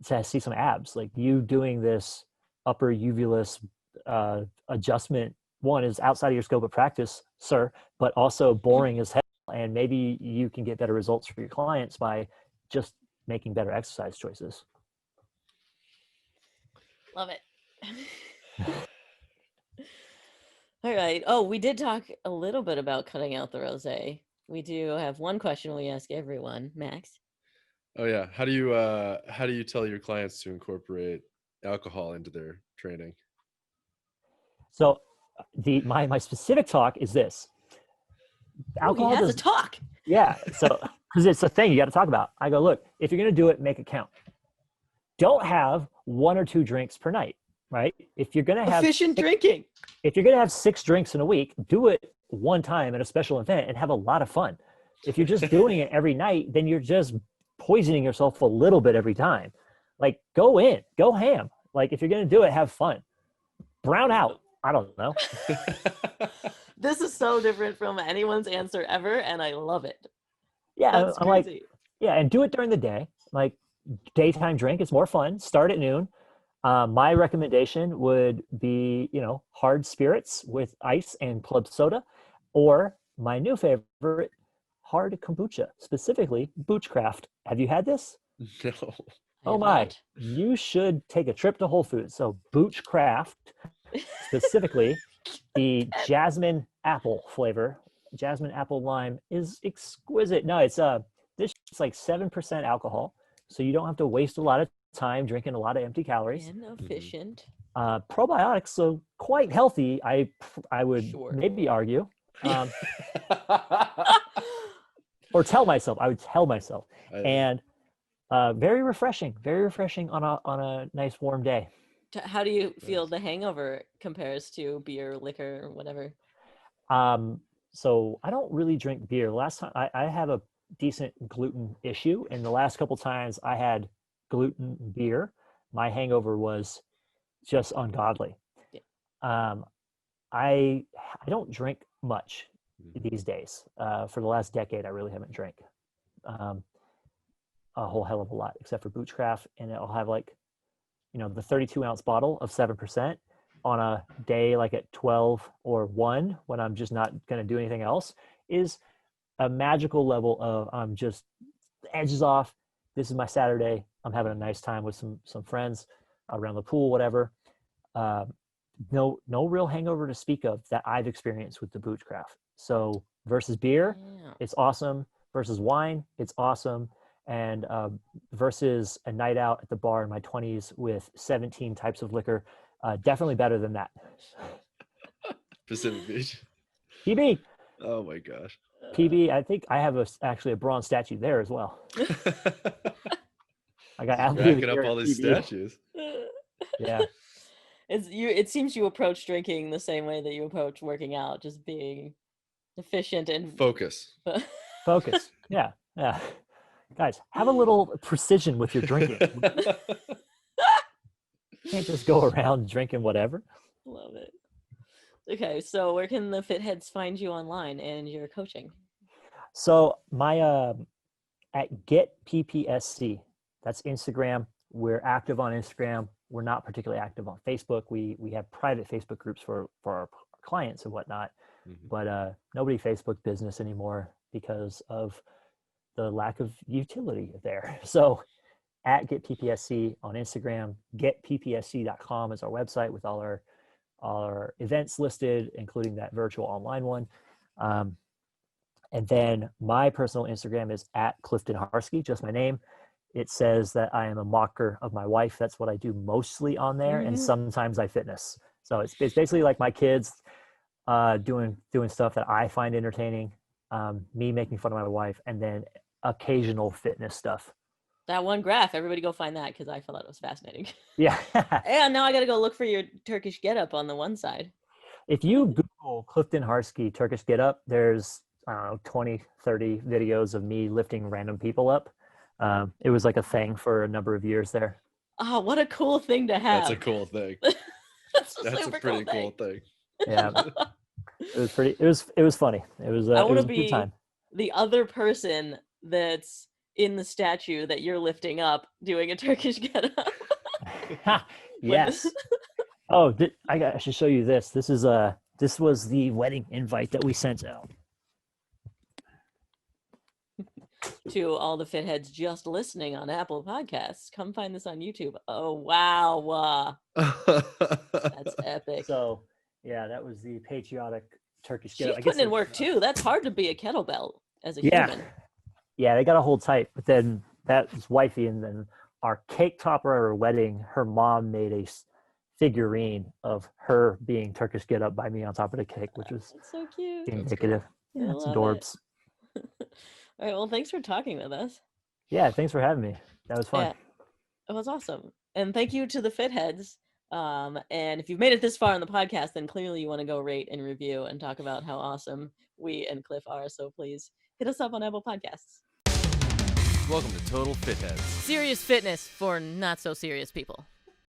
to see some abs. Like, you doing this upper uvulus adjustment, one, is outside of your scope of practice, sir, but also boring as hell. And maybe you can get better results for your clients by just making better exercise choices. Love it. All right. Oh, we did talk a little bit about cutting out the rosé. We do have one question we ask everyone. Max? Oh yeah. How do you tell your clients to incorporate alcohol into their training? So my specific talk is this. Alcohol has a talk. Yeah. So, because it's a thing you got to talk about. I go, look, if you're going to do it, make it count. Don't have 1 or 2 drinks per night, right? If you're going to have efficient drinking, if you're going to have 6 drinks in a week, do it one time at a special event and have a lot of fun. If you're just doing it every night, then you're just poisoning yourself a little bit every time. Like, go ham. Like, if you're going to do it, have fun. Brown out. I don't know. This is so different from anyone's answer ever, and I love it. Yeah, that's I'm crazy. like, yeah, and do it during the day. Like, daytime drink, it's more fun. Start at noon. My recommendation would be, hard spirits with ice and club soda, or my new favorite, hard kombucha, specifically Bootycraft. Have you had this? No. Oh my, you should take a trip to Whole Foods. So Bootycraft, specifically the jasmine apple flavor, jasmine apple lime, is exquisite. No, it's this is like 7% alcohol, so you don't have to waste a lot of time drinking a lot of empty calories. And efficient. Probiotics, so quite healthy. I would maybe argue, or tell myself. I would tell myself, and very refreshing on a nice warm day. How do you feel the hangover compares to beer, liquor, or whatever? So I don't really drink beer. Last time I have a decent gluten issue, and the last couple times I had gluten beer, my hangover was just ungodly. Yeah. I don't drink much these days. For the last decade, I really haven't drank a whole hell of a lot, except for Bootycraft, and I'll have like, the 32-ounce bottle of 7% on a day like at 12 or 1 when I'm just not going to do anything else is a magical level of I'm just edges off. This is my Saturday. I'm having a nice time with some friends around the pool, whatever. No real hangover to speak of that I've experienced with the Bootycraft. So versus beer, it's awesome. Versus wine, it's awesome. And versus a night out at the bar in my 20s with 17 types of liquor, definitely better than that. Pacific Beach. PB. Oh my gosh. PB, I think I have actually a bronze statue there as well. I got racking up all these statues. Yeah. It seems you approach drinking the same way that you approach working out, just being efficient and focus. Focus. Yeah. Guys, have a little precision with your drinking. You can't just go around drinking whatever. Love it. Okay, so where can the Fitheads find you online and your coaching? So my at Get PPSC, that's Instagram. We're active on Instagram. We're not particularly active on Facebook. We have private Facebook groups for our clients and whatnot, but nobody Facebook business anymore. because of the lack of utility there. So at GetPPSC on Instagram, getppsc.com is our website with all our events listed, including that virtual online one. And then my personal Instagram is at Clifton Harski, just my name. It says that I am a mocker of my wife. That's what I do mostly on there. And sometimes I fitness. So it's basically like my kids doing stuff that I find entertaining, me making fun of my wife, and then occasional fitness stuff. That one graph, everybody go find that because I thought it was fascinating. Yeah. And now I got to go look for your Turkish getup on the one side. If you Google Clifton Harski Turkish getup, there's, I don't know, 20, 30 videos of me lifting random people up. It was like a thing for a number of years there. Oh, what a cool thing to have. That's a cool thing. That's a pretty cool thing. Yeah. It was funny. It was I want a to good be time. the other person that's in the statue that you're lifting up doing a Turkish getup. Yes. Oh, I should show you this. This was the wedding invite that we sent out. To all the fitheads just listening on Apple Podcasts, come find this on YouTube. Oh, wow. That's epic. So, yeah, that was the patriotic Turkish She's getup. putting in work, too. That's hard to be a kettlebell as a Yeah. human. Yeah, they got to hold tight. But then that was wifey, and then our cake topper at our wedding, her mom made a figurine of her being Turkish get up by me on top of the cake, which was so cute. indicative. Cool. Yeah, it's adorbs. All right, well, thanks for talking with us. Yeah, thanks for having me. That was fun. Yeah, it was awesome. And thank you to the fitheads. And if you've made it this far on the podcast, then clearly you want to go rate and review and talk about how awesome we and Clif are. So please hit us up on Apple Podcasts. Welcome to Total Fitheads. Serious fitness for not so serious people.